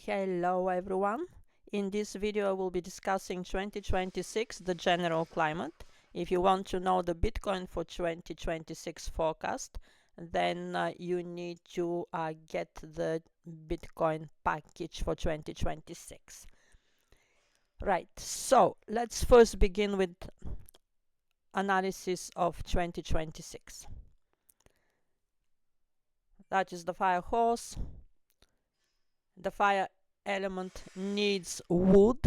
Hello everyone. In this video I will be discussing 2026, the general climate. If you want to know the Bitcoin for 2026 forecast, then you need to get the Bitcoin package for 2026. Right, so let's first begin with analysis of 2026. That is the fire horse. The fire element needs wood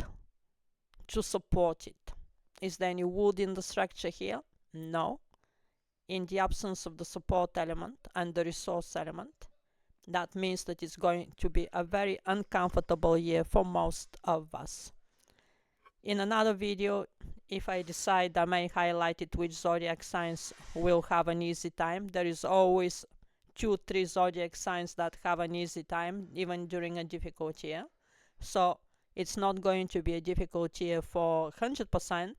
to support it. Is there any wood in the structure here? No. In the absence of the support element and the resource element, that means that it's going to be a very uncomfortable year for most of us. In another video, if I decide, I may highlight it which zodiac signs will have an easy time. There is always 2-3 zodiac signs that have an easy time even during a difficult year. So it's not going to be a difficult year for 100%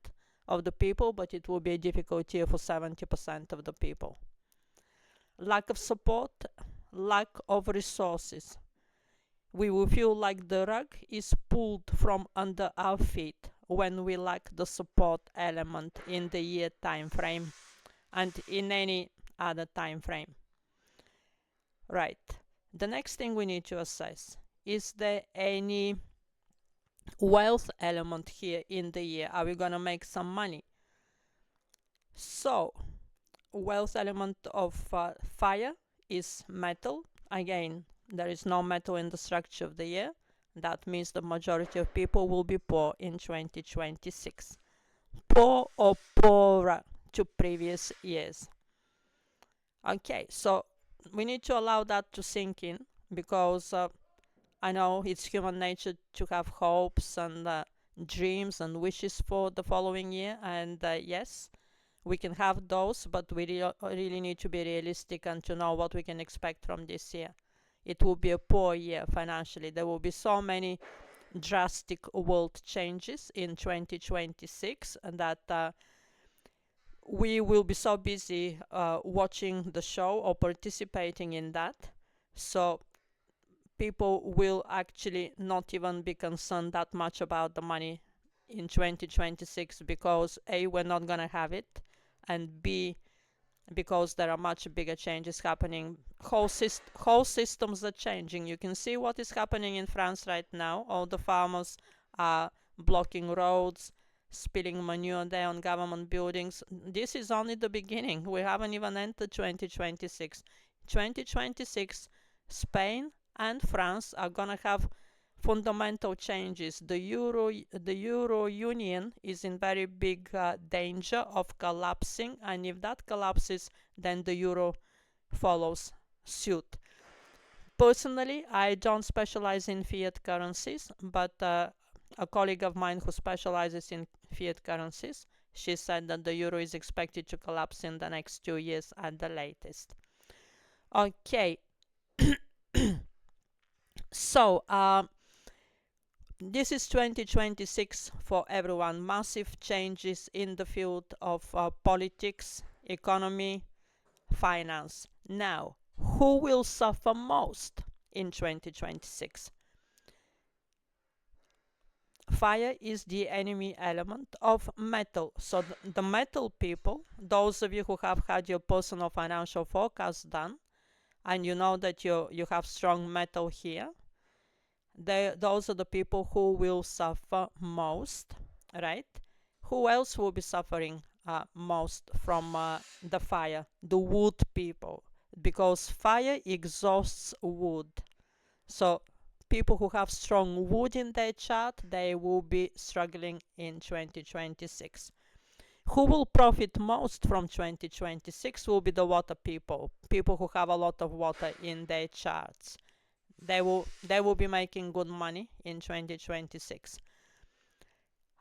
of the people, but it will be a difficult year for 70% of the people. Lack of support, lack of resources. We will feel like the rug is pulled from under our feet when we lack the support element in the year time frame and in any other time frame. Right. The next thing we need to assess, is there any wealth element here in the year? Are we going to make some money? So, wealth element of fire is metal. Again, there is no metal in the structure of the year. That means the majority of people will be poor in 2026. Poor or poorer to previous years. Okay, so we need to allow that to sink in, because I know it's human nature to have hopes and dreams and wishes for the following year, and yes, we can have those, but we really need to be realistic and to know what we can expect from this year. It will be a poor year financially. There will be so many drastic world changes in 2026, and that we will be so busy watching the show or participating in that, so people will actually not even be concerned that much about the money in 2026, because A, we're not going to have it, and B, because there are much bigger changes happening. Whole systems are changing. You can see what is happening in France right now. All the farmers are blocking roads, spilling manure there on government buildings. This is only the beginning. We haven't even entered 2026. 2026, Spain and France are going to have fundamental changes. The Euro Union is in very big danger of collapsing, and if that collapses, then the euro follows suit. Personally, I don't specialize in fiat currencies, but a colleague of mine who specializes in fiat currencies, she said that the euro is expected to collapse in the next 2 years at the latest. Okay. So this is 2026 for everyone. Massive changes in the field of politics, economy, finance. Now, who will suffer most in 2026? Fire is the enemy element of metal. So the metal people, those of you who have had your personal financial forecast done, and you know that you have strong metal here, those are the people who will suffer most, right? Who else will be suffering most from the fire? The wood people, because fire exhausts wood. So people who have strong wood in their chart, they will be struggling in 2026. Who will profit most from 2026 will be the water people, people who have a lot of water in their charts. They will be making good money in 2026.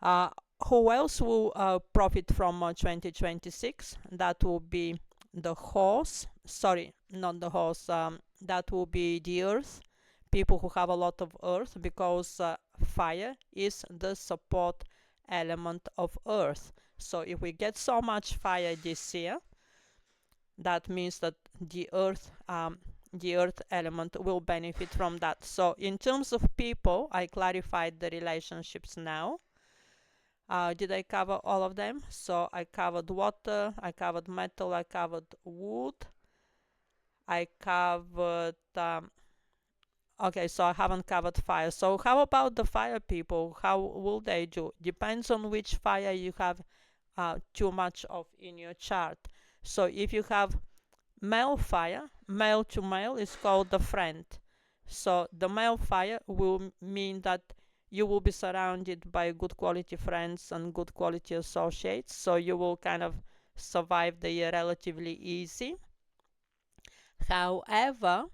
Who else will profit from 2026? That will be the horse. Sorry, not the horse. That will be the earth. People who have a lot of earth, because fire is the support element of earth. So if we get so much fire this year, that means that the earth the earth element will benefit from that. So in terms of people, I clarified the relationships now. Did I cover all of them? So I covered water, I covered metal, I covered wood, I covered okay, so I haven't covered fire. So how about the fire people? How will they do? Depends on which fire you have too much of in your chart. So if you have male fire, male to male, is called the friend. So the male fire will mean that you will be surrounded by good quality friends and good quality associates. So you will kind of survive the year relatively easy. However,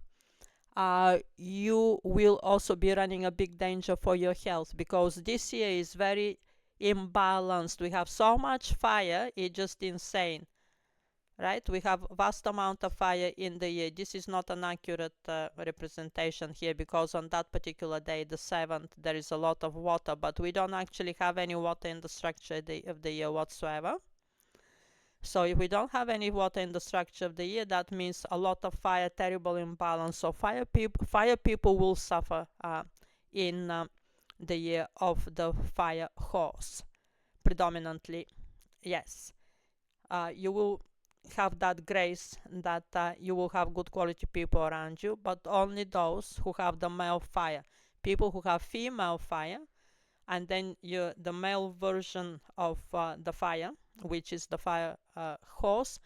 you will also be running a big danger for your health, because this year is very imbalanced. We have so much fire, it's just insane, right? We have vast amount of fire in the year. This is not an accurate representation here, because on that particular day, the 7th, there is a lot of water, but we don't actually have any water in the structure of the year whatsoever. So if we don't have any water in the structure of the year, that means a lot of fire, terrible imbalance. So fire people will suffer in the year of the fire horse, predominantly. Yes, you will have that grace that you will have good quality people around you, but only those who have the male fire. People who have female fire, and then the male version of the fire, which is the fire horse,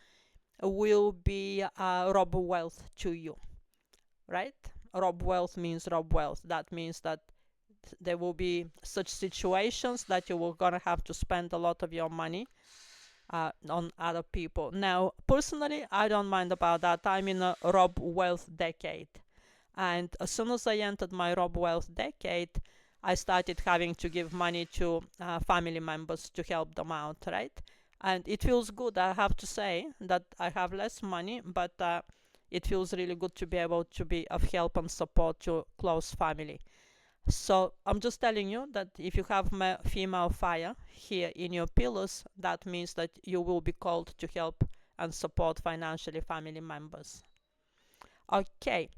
will be rob wealth to you, right? Rob wealth means rob wealth. That means that there will be such situations that you will gonna have to spend a lot of your money on other people. Now, personally, I don't mind about that. I'm in a rob wealth decade, and as soon as I entered my rob wealth decade, I started having to give money to family members to help them out, right? And it feels good. I have to say that I have less money, but it feels really good to be able to be of help and support to close family. So I'm just telling you that if you have female fire here in your pillars, that means that you will be called to help and support financially family members. Okay.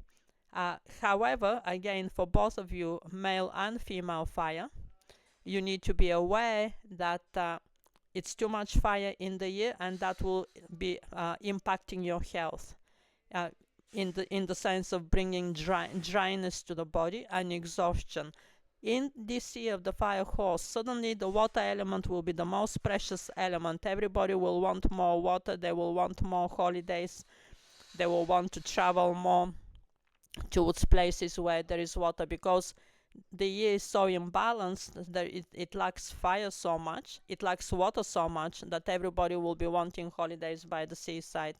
However, again, for both of you, male and female fire, you need to be aware that it's too much fire in the year, and that will be impacting your health in the sense of bringing dryness to the body and exhaustion. In this year of the fire horse, suddenly the water element will be the most precious element. Everybody will want more water. They will want more holidays. They will want to travel more towards places where there is water, because the year is so imbalanced that it lacks fire so much, it lacks water so much, that everybody will be wanting holidays by the seaside.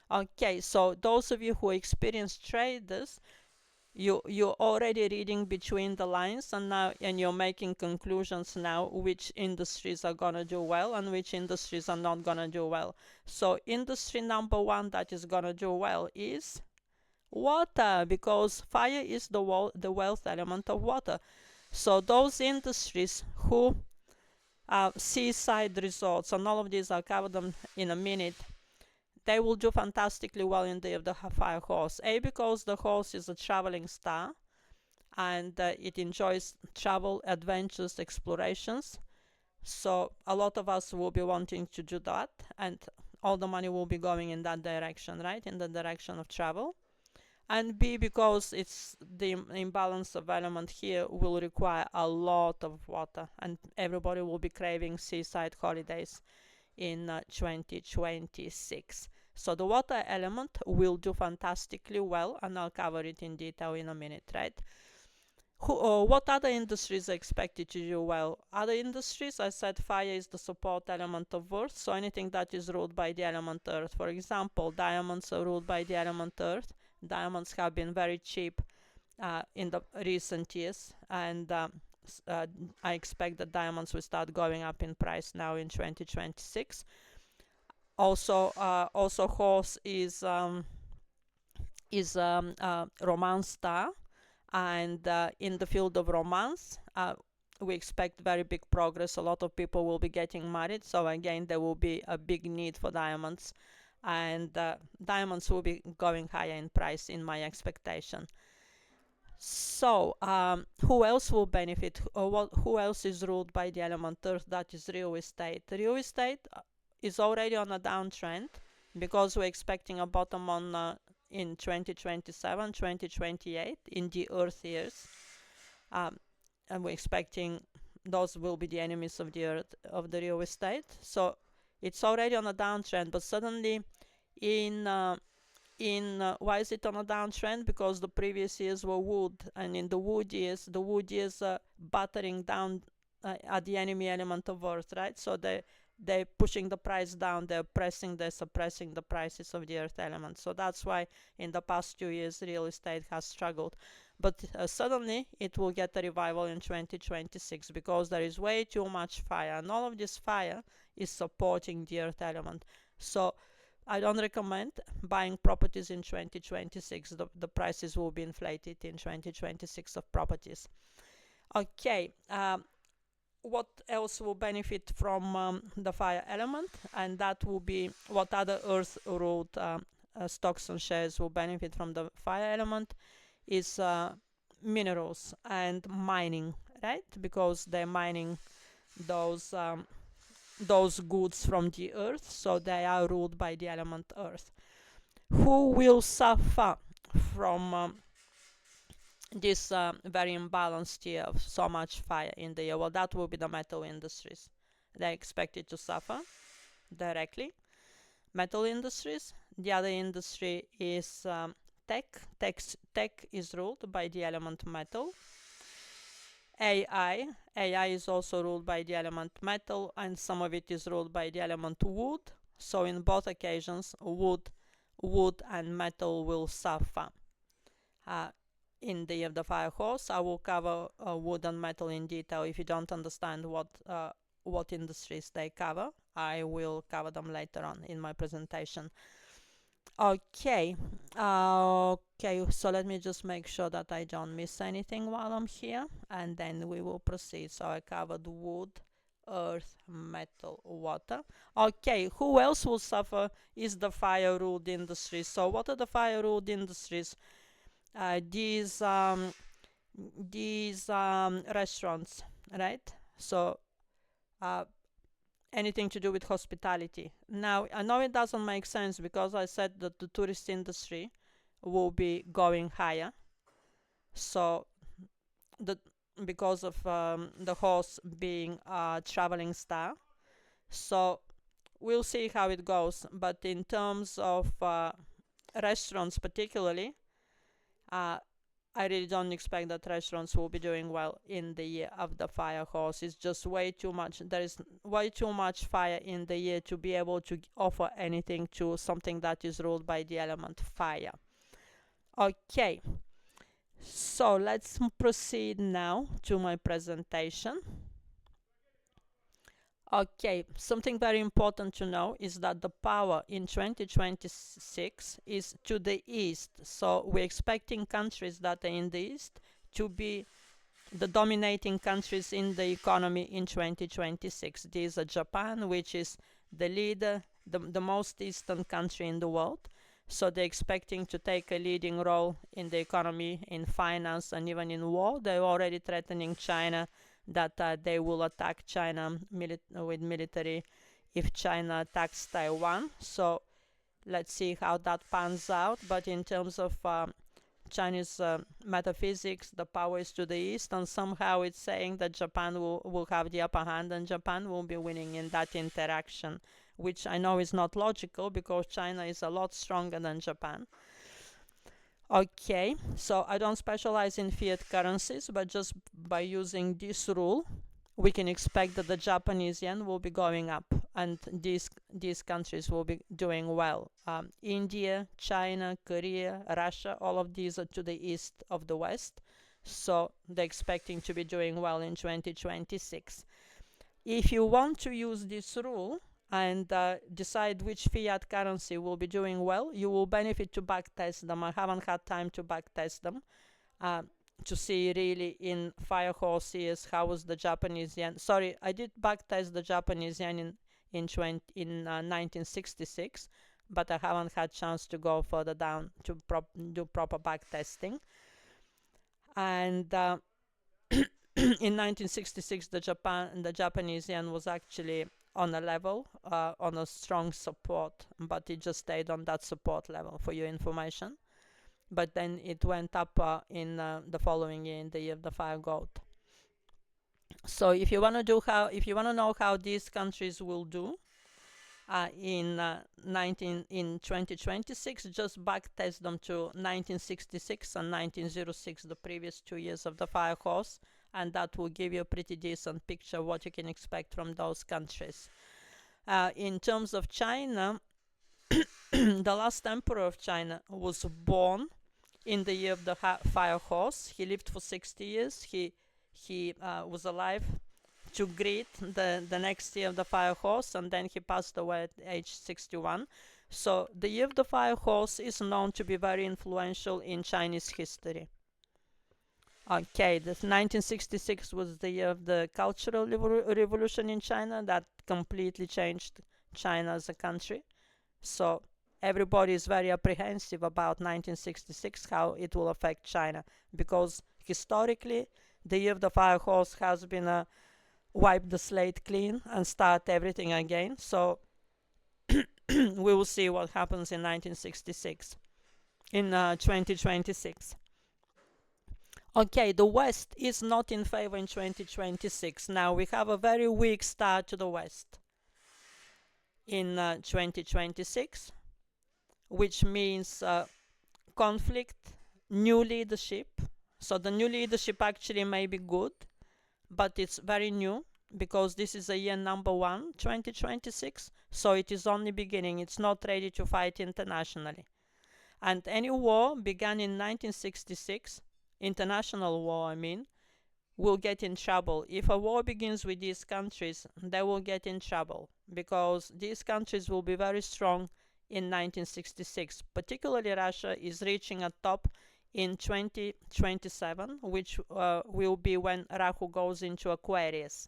Okay, so those of you who experience traders, you're already reading between the lines, and you're making conclusions now which industries are gonna do well and which industries are not gonna do well. So industry number one that is gonna do well is water, because fire is the wealth element of water. So those industries who seaside resorts, and all of these, I'll cover them in a minute, they will do fantastically well in the fire horse. Because the horse is a traveling star, and it enjoys travel, adventures, explorations. So a lot of us will be wanting to do that, and all the money will be going in that direction, right? In the direction of travel. And B, because it's the imbalance of element here will require a lot of water, and everybody will be craving seaside holidays in 2026. So the water element will do fantastically well, and I'll cover it in detail in a minute, right? What other industries are expected to do well? Other industries, I said fire is the support element of earth, so anything that is ruled by the element earth. For example, diamonds are ruled by the element earth. Diamonds have been very cheap in the recent years, and I expect that diamonds will start going up in price now in 2026. Also, horse is romance star, and in the field of romance, we expect very big progress. A lot of people will be getting married, so again there will be a big need for diamonds and diamonds will be going higher in price in my expectation. So, who else will benefit? Who else is ruled by the element earth? That is real estate. Real estate is already on a downtrend because we're expecting a bottom on in 2027, 2028 in the earth years. And we're expecting those will be the enemies of the earth, of the real estate. So it's already on a downtrend, but suddenly in why is it on a downtrend? Because the previous years were wood, and in the wood years battering down at the enemy element of earth, right? So they're pushing the price down, they're suppressing the prices of the earth element. So that's why in the past 2 years real estate has struggled. But suddenly it will get a revival in 2026 because there is way too much fire, and all of this fire is supporting the earth element. So I don't recommend buying properties in 2026. The prices will be inflated in 2026 of properties. Okay, what else will benefit from the fire element? And that will be what other earth ruled stocks and shares will benefit from the fire element is minerals and mining, right? Because they're mining those goods from the earth, so they are ruled by the element earth. Who will suffer from this very imbalanced year of so much fire in the year? Well, that will be the metal industries. They're expected to suffer directly. Metal industries. The other industry is tech. Tech is ruled by the element metal. AI is also ruled by the element metal, and some of it is ruled by the element wood. So in both occasions, wood and metal will suffer. In the year of the fire horse, I will cover wood and metal in detail. If you don't understand what industries they cover, I will cover them later on in my presentation. Okay, so let me just make sure that I don't miss anything while I'm here, and then we will proceed. So I covered wood, earth, metal, water. Okay, who else will suffer is the fire ruled industries. So what are the fire ruled industries? These restaurants, right? So anything to do with hospitality. Now, I know it doesn't make sense because I said that the tourist industry will be going higher. So, because of the horse being a traveling star. So, we'll see how it goes. But in terms of restaurants, particularly, I really don't expect that restaurants will be doing well in the year of the fire horse. It's just way too much. There is way too much fire in the year to be able to offer anything to something that is ruled by the element fire. Okay, so let's proceed now to my presentation. Okay, something very important to know is that the power in 2026 is to the east. So we're expecting countries that are in the east to be the dominating countries in the economy in 2026. These are Japan, which is the leader, the most eastern country in the world. So they're expecting to take a leading role in the economy, in finance, and even in war. They're already threatening China that they will attack China with military if China attacks Taiwan. So let's see how that pans out. But in terms of Chinese metaphysics, the power is to the east, and somehow it's saying that Japan will have the upper hand and Japan will be winning in that interaction, which I know is not logical because China is a lot stronger than Japan. Okay, so I don't specialize in fiat currencies, but just by using this rule, we can expect that the Japanese yen will be going up and these countries will be doing well. India, China, Korea, Russia, all of these are to the east of the West, so they're expecting to be doing well in 2026. If you want to use this rule and decide which fiat currency will be doing well, you will benefit to backtest them. I haven't had time to backtest them to see really in fire horse years how was the Japanese yen. Sorry, I did backtest the Japanese yen in 1966, but I haven't had chance to go further down to do proper back testing. And in 1966, the Japanese yen was actually on a level, on a strong support, but it just stayed on that support level, for your information. But then it went up in the following year, in the year of the fire goat. So if you want to know how these countries will do in 2026, just back test them to 1966 and 1906, the previous 2 years of the fire course, and that will give you a pretty decent picture of what you can expect from those countries. In terms of China, the last emperor of China was born in the year of the fire horse. He lived for 60 years. He was alive to greet the next year of the fire horse, and then he passed away at age 61. So the year of the fire horse is known to be very influential in Chinese history. Okay, this 1966 was the year of the Cultural Revolution in China that completely changed China as a country. So everybody is very apprehensive about 1966, how it will affect China, because historically the year of the fire horse has been wipe the slate clean and start everything again. So we will see what happens in 1966, in 2026. Okay, the West is not in favor in 2026. Now we have a very weak start to the West in 2026, which means conflict, new leadership. So the new leadership actually may be good, but it's very new, because this is a year number 1, 2026, so it is only beginning. It's not ready to fight internationally. And any war began in 1966, international war I mean, will get in trouble. If a war begins with these countries, they will get in trouble, because these countries will be very strong in 1966. Particularly Russia is reaching a top in 2027, which will be when Rahu goes into Aquarius,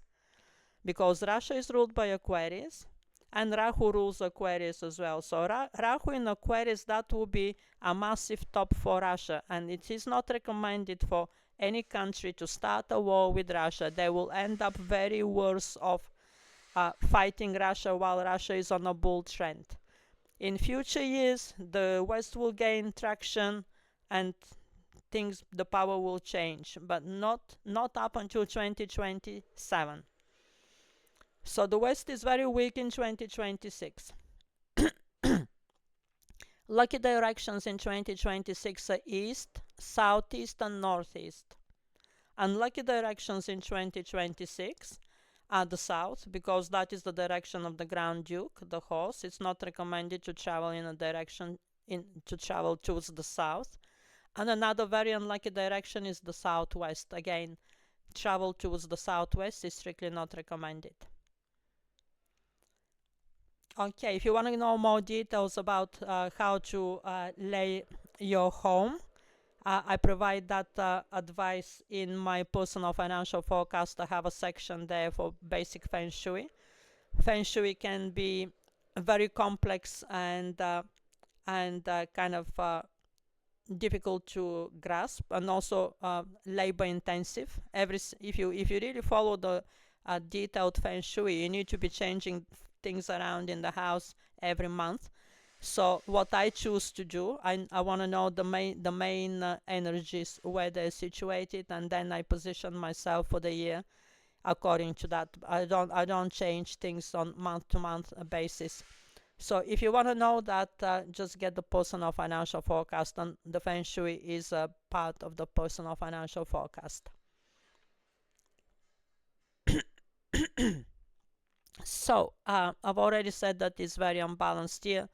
because Russia is ruled by Aquarius and Rahu rules Aquarius as well. So Rahu in Aquarius, that will be a massive top for Russia, and it is not recommended for any country to start a war with Russia. They will end up very worse off fighting Russia while Russia is on a bull trend. In future years, the West will gain traction and the power will change, but not up until 2027. So the West is very weak in 2026. Lucky directions in 2026 are east, southeast, and northeast. Unlucky directions in 2026 are the south, because that is the direction of the Grand Duke, the horse. It's not recommended to travel in a direction to travel towards the south. And another very unlucky direction is the southwest. Again, travel towards the southwest is strictly not recommended. Okay, if you want to know more details about how to lay your home, I provide that advice in my personal financial forecast. I have a section there for basic Feng Shui. Feng Shui can be very complex and kind of difficult to grasp, and also labor intensive. If you really follow the detailed Feng Shui, you need to be changing things around in the house every month. So what I choose to do, I want to know the main energies, where they're situated, and then I position myself for the year according to that. I don't change things on month-to-month basis. So if you want to know that, just get the personal financial forecast, and the Feng Shui is a part of the personal financial forecast. So I've already said that it's very unbalanced here,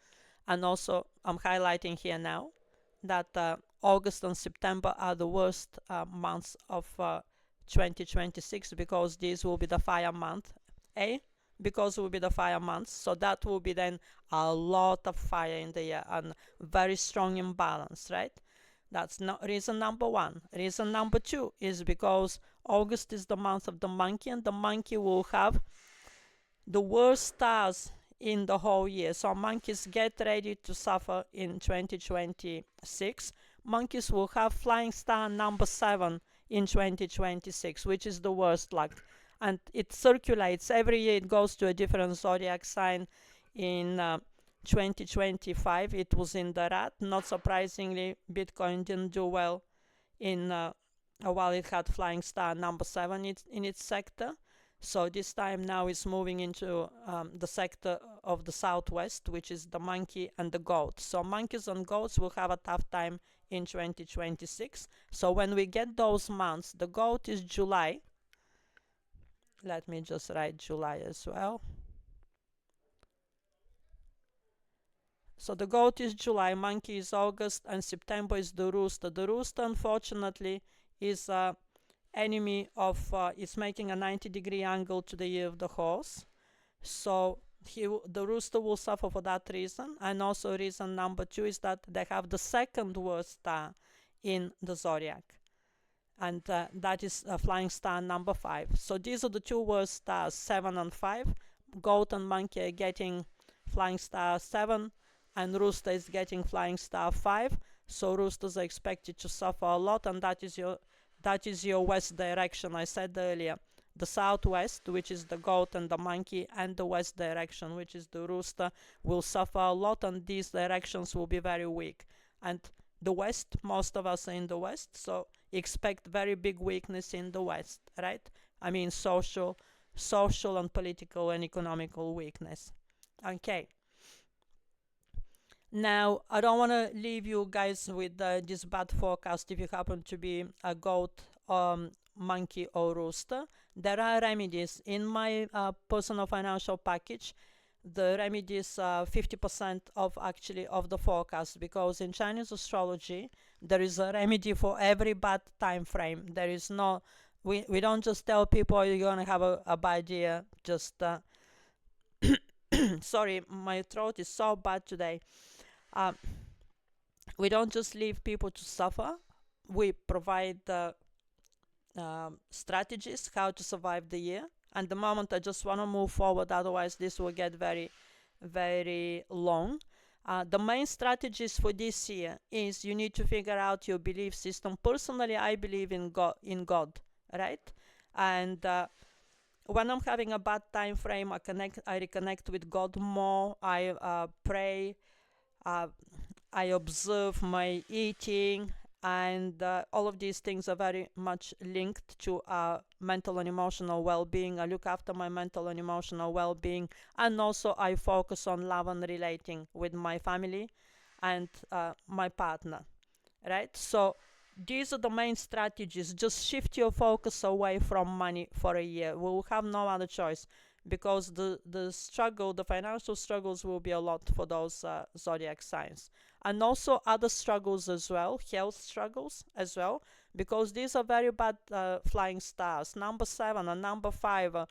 and also I'm highlighting here now that August and September are the worst months of 2026, because these will be the fire month. Because it will be the fire months, so that will be then a lot of fire in the year and very strong imbalance, right? That's not reason number 1. Reason number 2 is because August is the month of the monkey, and the monkey will have the worst stars in the whole year. So monkeys, get ready to suffer in 2026. Monkeys will have flying star number 7 in 2026, which is the worst luck. And it circulates every year, it goes to a different zodiac sign. In 2025, it was in the rat. Not surprisingly, Bitcoin didn't do well in while it had flying star number 7 in its sector. So this time now it's moving into the sector of the southwest, which is the monkey and the goat. So monkeys and goats will have a tough time in 2026. So when we get those months, the goat is July. Let me just write July as well. So the goat is July, monkey is August, and September is the rooster. The rooster, unfortunately, is enemy of, is making a 90-degree angle to the year of the horse. So the rooster will suffer for that reason. And also reason number 2 is that they have the second worst star in the zodiac. And that is flying star number 5. So these are the 2 worst stars, 7 and 5. Goat and monkey are getting flying star 7, and rooster is getting flying star 5. So roosters are expected to suffer a lot, and that is your west direction. I said earlier, the southwest, which is the goat and the monkey, and the west direction, which is the rooster, will suffer a lot, and these directions will be very weak. And the west, most of us are in the west, so expect very big weakness in the west, right? I mean social and political and economical weakness. Okay. Now, I don't want to leave you guys with this bad forecast if you happen to be a goat, monkey, or rooster. There are remedies in my personal financial package. The remedies 50% of the forecast, because in Chinese astrology there is a remedy for every bad time frame. There is no, we don't just tell people you're gonna have a bad year. Just sorry, my throat is so bad today. We don't just leave people to suffer. We provide strategies how to survive the year. And the moment I just want to move forward, otherwise this will get very, very long. The main strategies for this year is you need to figure out your belief system. Personally, I believe in God, right? And when I'm having a bad time frame, I reconnect with God more. I pray. I observe my eating, and all of these things are very much linked to mental and emotional well-being. I look after my mental and emotional well-being, and also I focus on love and relating with my family and my partner, right? So these are the main strategies. Just shift your focus away from money for a year. We will have no other choice, because the financial struggles will be a lot for those zodiac signs. And also other struggles as well, health struggles as well, because these are very bad flying stars. Number 7 and number 5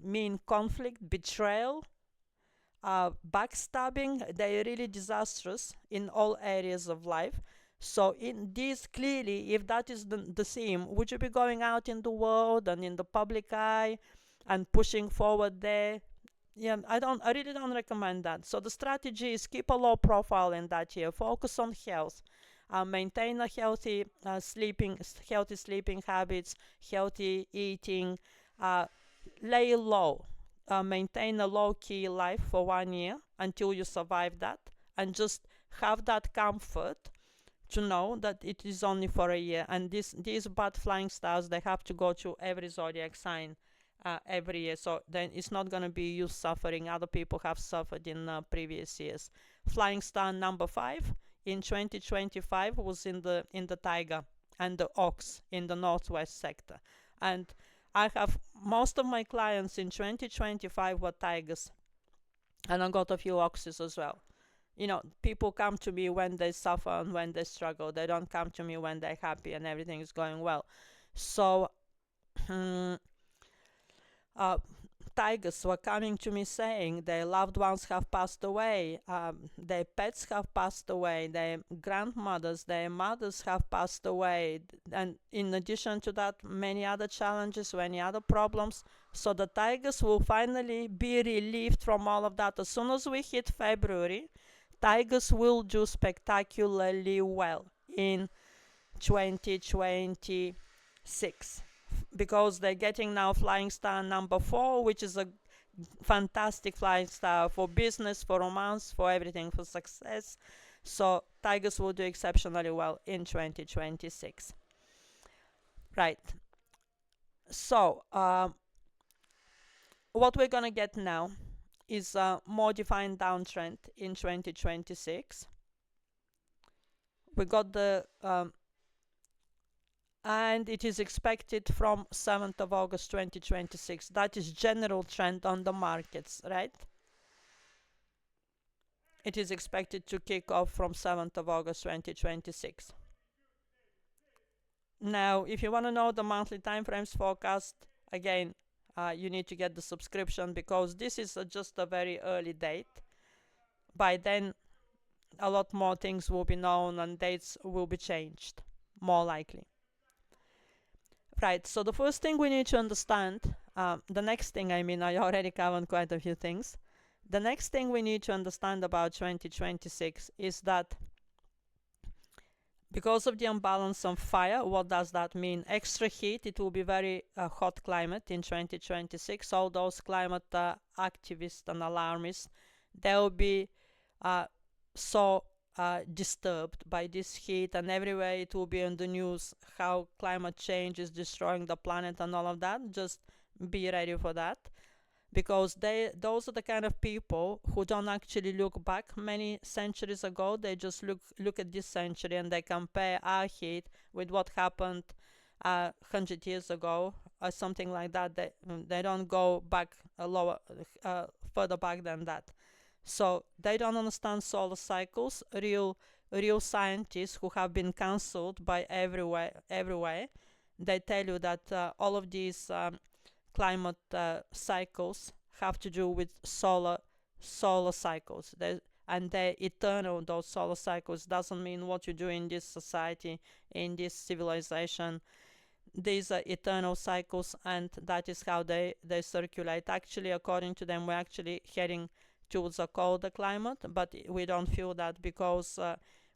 mean conflict, betrayal, backstabbing. They are really disastrous in all areas of life. So in these, clearly, if that is the theme, would you be going out in the world and in the public eye and pushing forward there? Yeah, I really don't recommend that. So the strategy is keep a low profile in that year. Focus on health. Maintain a healthy sleeping habits, healthy eating. Lay low. Maintain a low-key life for 1 year until you survive that, and just have that comfort to know that it is only for a year. And these bad flying stars, they have to go to every zodiac sign every year. So then it's not going to be you suffering. Other people have suffered in previous years. Flying star number 5 in 2025 was in the tiger and the ox in the northwest sector. And I have most of my clients in 2025 were tigers, and I got a few oxes as well. You know, people come to me when they suffer and when they struggle. They don't come to me when they're happy and everything is going well. So tigers were coming to me saying their loved ones have passed away, their pets have passed away, their grandmothers, their mothers have passed away, and in addition to that, many other challenges, many other problems. So the tigers will finally be relieved from all of that. As soon as we hit February, tigers will do spectacularly well in 2026 because they're getting now flying star number 4, which is a fantastic flying star for business, for romance, for everything, for success. So tigers will do exceptionally well in 2026. Right. So what we're gonna get now is a more defined downtrend in 2026. We got the and it is expected from 7th of August 2026. That is general trend on the markets, right? It is expected to kick off from 7th of August 2026. Now, if you want to know the monthly time frames forecast, again, you need to get the subscription because this is just a very early date. By then, a lot more things will be known and dates will be changed, more likely. Right, so the first thing we need to understand, the next thing, I mean, I already covered quite a few things. The next thing we need to understand about 2026 is that because of the imbalance on fire, what does that mean? Extra heat, it will be very hot climate in 2026. All those climate activists and alarmists, they'll be so disturbed by this heat, and everywhere it will be in the news how climate change is destroying the planet and all of that. Just be ready for that, because those are the kind of people who don't actually look back many centuries ago. They just look at this century and they compare our heat with what happened 100 years ago or something like that. They don't go back further back than that. So they don't understand solar cycles. Real scientists who have been cancelled by everywhere, they tell you that all of these climate cycles have to do with solar cycles. And they're eternal. Those solar cycles doesn't mean what you do in this society, in this civilization. These are eternal cycles, and that is how they circulate. Actually, according to them, we're actually heading towards a colder climate, but we don't feel that because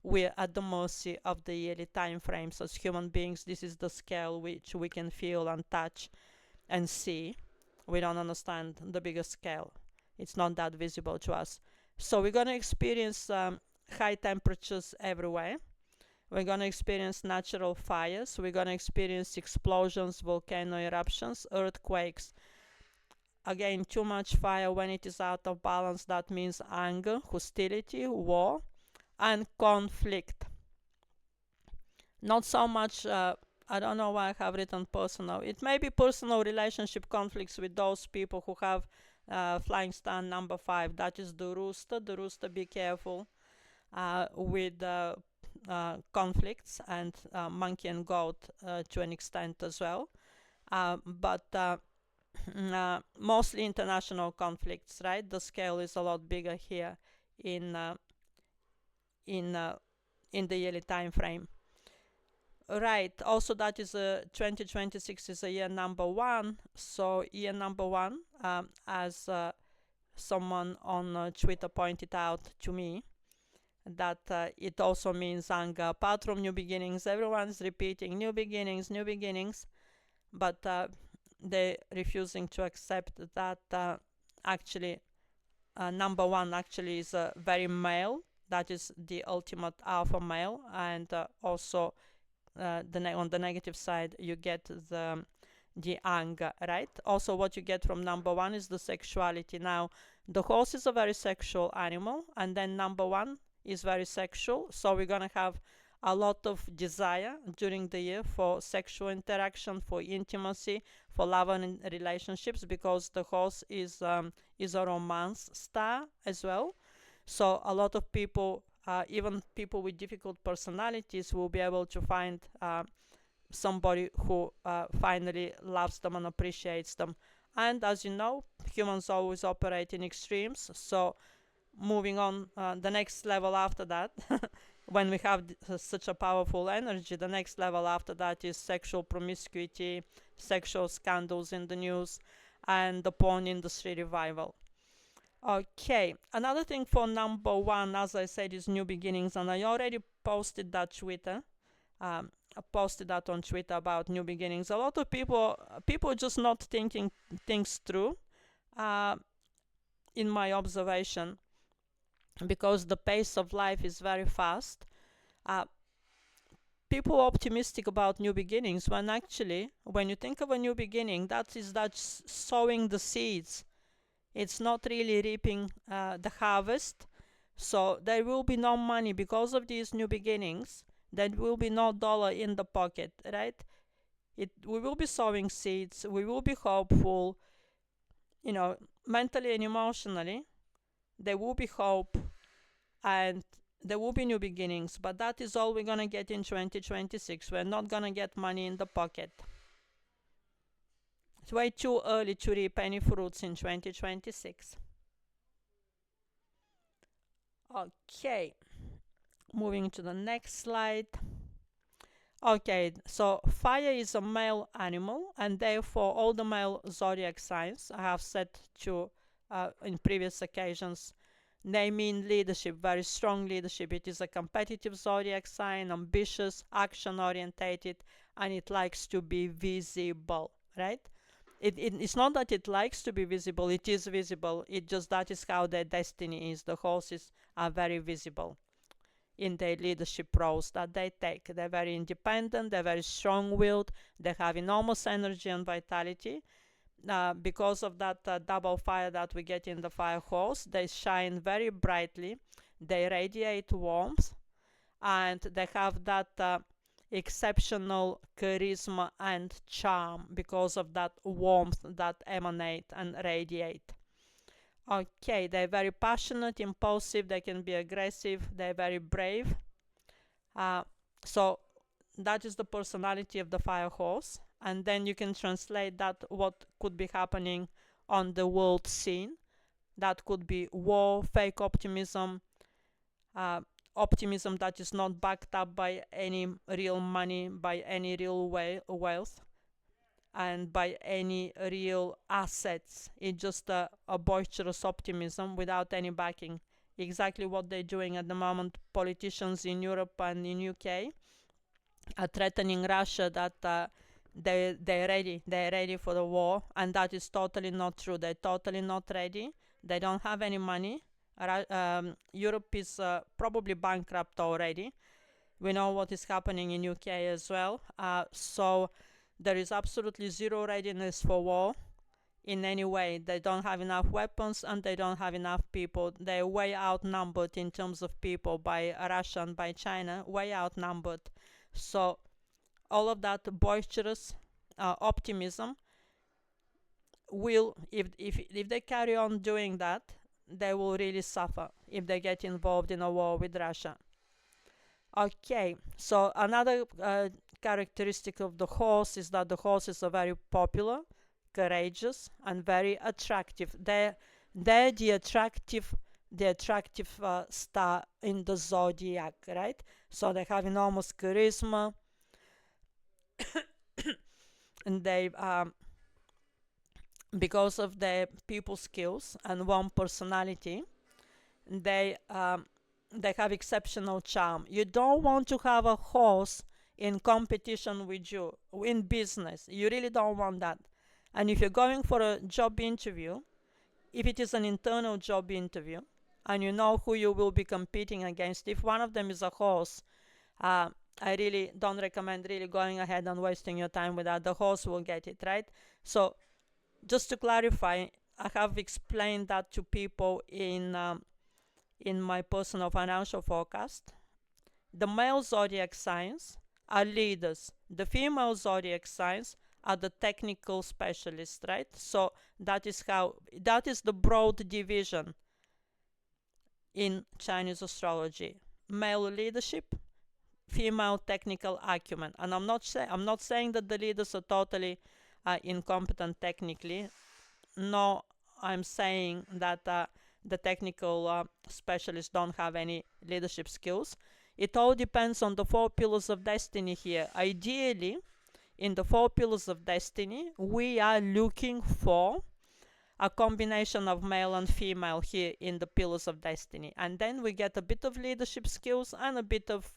we're at the mercy of the yearly time frames. As human beings, this is the scale which we can feel and touch and see. We don't understand the bigger scale. It's not that visible to us. So we're going to experience high temperatures everywhere. We're going to experience natural fires. We're going to experience explosions, volcano eruptions, earthquakes. Again, too much fire when it is out of balance, that means anger, hostility, war, and conflict. Not so much, I don't know why I have written personal. It may be personal relationship conflicts with those people who have flying star number 5. That is the rooster. The rooster, be careful with conflicts, and monkey and goat to an extent as well. But mostly international conflicts, right? The scale is a lot bigger here in the yearly time frame. Right. Also, that is 2026 is a year number 1. So year number 1, as someone on Twitter pointed out to me, that it also means anger. Apart from new beginnings, everyone's repeating new beginnings, but they're refusing to accept that actually number 1 actually is very male. That is the ultimate alpha male, and also on the negative side you get the anger, right? Also, what you get from number 1 is the sexuality. Now, the horse is a very sexual animal, and then number 1 is very sexual, so we're gonna have a lot of desire during the year for sexual interaction, for intimacy, for love and relationships, because the horse is a romance star as well. So a lot of people, even people with difficult personalities, will be able to find somebody who finally loves them and appreciates them And as you know, humans always operate in extremes. So moving on, the next level after that, when we have such a powerful energy, the next level after that is sexual promiscuity, sexual scandals in the news, and the porn industry revival. Okay, another thing for number one, as I said, is new beginnings, and I already posted that Twitter. I posted that on Twitter about new beginnings. A lot of people just not thinking things through. Uh, in my observation, because the pace of life is very fast. Uh, People are optimistic about new beginnings when actually, when you think of a new beginning, that's sowing the seeds. It's not really reaping the harvest. So there will be no money because of these new beginnings. There will be no dollar in the pocket, right? We will be sowing seeds. We will be hopeful. You know, mentally and emotionally, there will be hope, and there will be new beginnings, but that is all we're going to get in 2026. We're not going to get money in the pocket. It's way too early to reap any fruits in 2026. Okay, moving to the next slide. Okay, so fire is a male animal, and therefore all the male zodiac signs I have said to in previous occasions, they mean leadership, very strong leadership. It is a competitive zodiac sign, ambitious, action orientated, and it likes to be visible, right? It's not that it likes to be visible, it is visible. It just that is how their destiny is. The horses are very visible in their leadership roles that they take. They're very independent, they're very strong willed, they have enormous energy and vitality. Because of that double fire that we get in the fire horse, they shine very brightly, they radiate warmth, and they have that exceptional charisma and charm because of that warmth that emanate and radiate. Okay, they're very passionate, impulsive, they can be aggressive, they're very brave. So that is the personality of the fire horse, and then you can translate that what could be happening on the world scene. That could be war, fake optimism, optimism that is not backed up by any real money, by any real wealth, and by any real assets. It's just a boisterous optimism without any backing. Exactly what they're doing at the moment. Politicians in Europe and in UK are threatening Russia that they're ready for the war, and that is totally not true. They're totally not ready. They don't have any money. Europe is probably bankrupt already. We know what is happening in UK as well. So there is absolutely zero readiness for war in any way. They don't have enough weapons and they don't have enough people. They're way outnumbered in terms of people by Russia and by China, way outnumbered. So all of that boisterous optimism will, if they carry on doing that, they will really suffer if they get involved in a war with Russia. Okay, so another characteristic of the horse is that the horses are very popular, courageous, and very attractive. They're the attractive star in the zodiac, right? So they have enormous charisma, and they because of their people skills and warm personality, they have exceptional charm. You don't want to have a horse in competition with you in business. You really don't want that. And if you're going for a job interview, if it is an internal job interview, and you know who you will be competing against, if one of them is a horse, I really don't recommend really going ahead and wasting your time with that. The horse will get it, right? So just to clarify, I have explained that to people in my personal financial forecast. The male zodiac signs are leaders. The female zodiac signs are the technical specialists, right? So that is the broad division in Chinese astrology. Male leadership, female technical acumen. And I'm not saying that the leaders are totally incompetent technically. no, I'm saying that the technical specialists don't have any leadership skills. It all depends on the four pillars of destiny here. Ideally, in the four pillars of destiny, we are looking for a combination of male and female here in the pillars of destiny, and then we get a bit of leadership skills and a bit of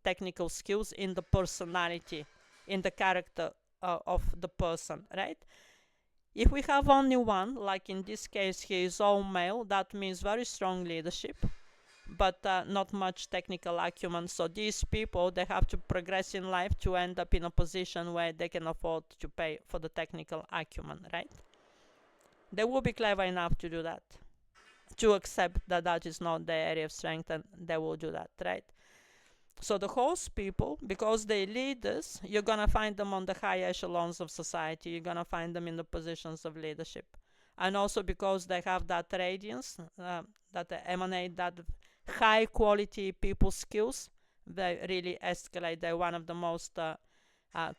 technical skills in the personality, in the character of the person, right? If we have only one, like in this case he is all male, that means very strong leadership, but not much technical acumen. So these people, they have to progress in life to end up in a position where they can afford to pay for the technical acumen, right? They will be clever enough to do that, to accept that that is not their area of strength, and they will do that, right? So the horse people, because they leaders, you're gonna find them on the high echelons of society. You're gonna find them in the positions of leadership, and also because they have that radiance, that emanate that high quality people skills. They really escalate. They're one of the most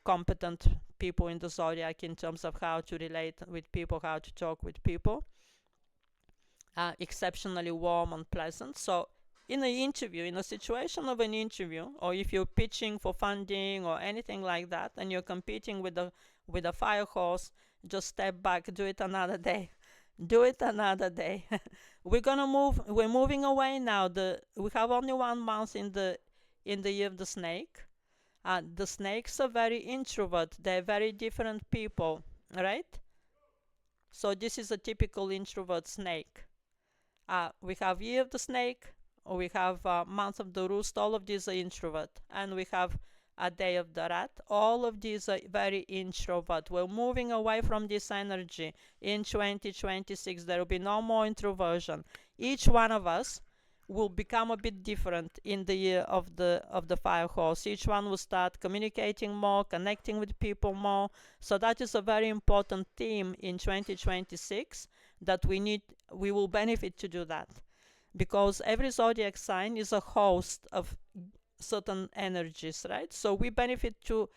competent people in the zodiac in terms of how to relate with people, how to talk with people. Exceptionally warm and pleasant. So in an interview, in a situation of an interview, or if you're pitching for funding or anything like that, and you're competing with a fire horse, just step back, do it another day. Do it another day. We're moving away now. We have only 1 month in the year of the snake. The snakes are very introvert. They're very different people, right? So this is a typical introvert snake. We have year of the snake, or we have month of the roost. All of these are introvert, and we have a day of the rat. All of these are very introvert. We're moving away from this energy. In 2026, there will be no more introversion. Each one of us will become a bit different in the year of the fire horse. Each one will start communicating more, connecting with people more. So that is a very important theme in 2026, that we will benefit to do that, because every zodiac sign is a host of certain energies, right? So we benefit to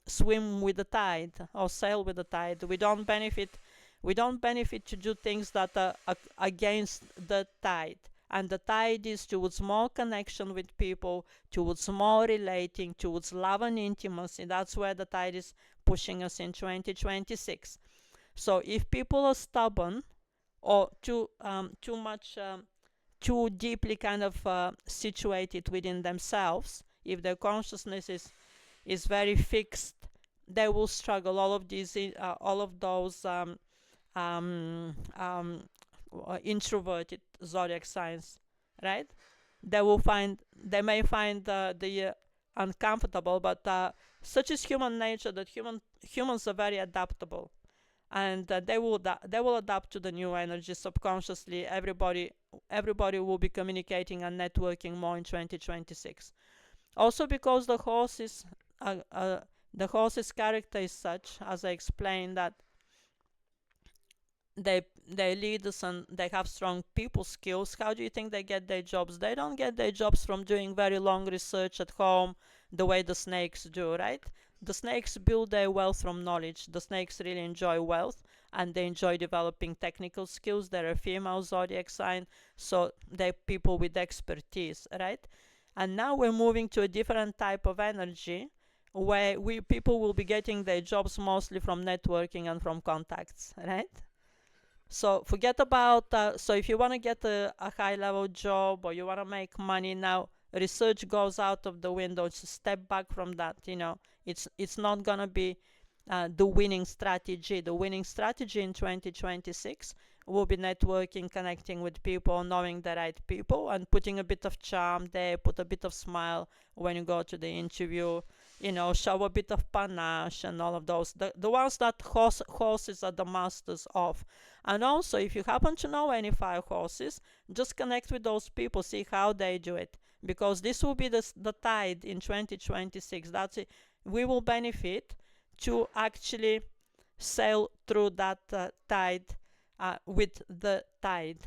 swim with the tide, or sail with the tide. We don't benefit to do things that are against the tide. And the tide is towards more connection with people, towards more relating, towards love and intimacy. That's where the tide is pushing us in 2026. So if people are stubborn, or too deeply kind of situated within themselves, if their consciousness is very fixed, they will struggle. All of those introverted zodiac signs, right? They may find the uncomfortable, but such is human nature, that humans are very adaptable, and they will adapt to the new energy subconsciously. Everybody will be communicating and networking more in 2026. Also because the horse's character is such, as I explained, that they leaders and they have strong people skills. How do you think they get their jobs? They don't get their jobs from doing very long research at home the way the snakes do, right? The snakes build their wealth from knowledge. The snakes really enjoy wealth, and they enjoy developing technical skills. They're a female zodiac sign, so they're people with expertise, right? And now we're moving to a different type of energy, where people will be getting their jobs mostly from networking and from contacts, right? So forget about, so if you want to get a high level job, or you want to make money now, research goes out of the window. Just step back from that. It's not going to be the winning strategy. The winning strategy in 2026 will be networking, connecting with people, knowing the right people, and putting a bit of charm there, put a bit of smile when you go to the interview, show a bit of panache and all of those. The ones that horses are the masters of. And also, if you happen to know any fire horses, just connect with those people, see how they do it. Because this will be the tide in 2026. That's it. We will benefit to actually sail through that tide with the tide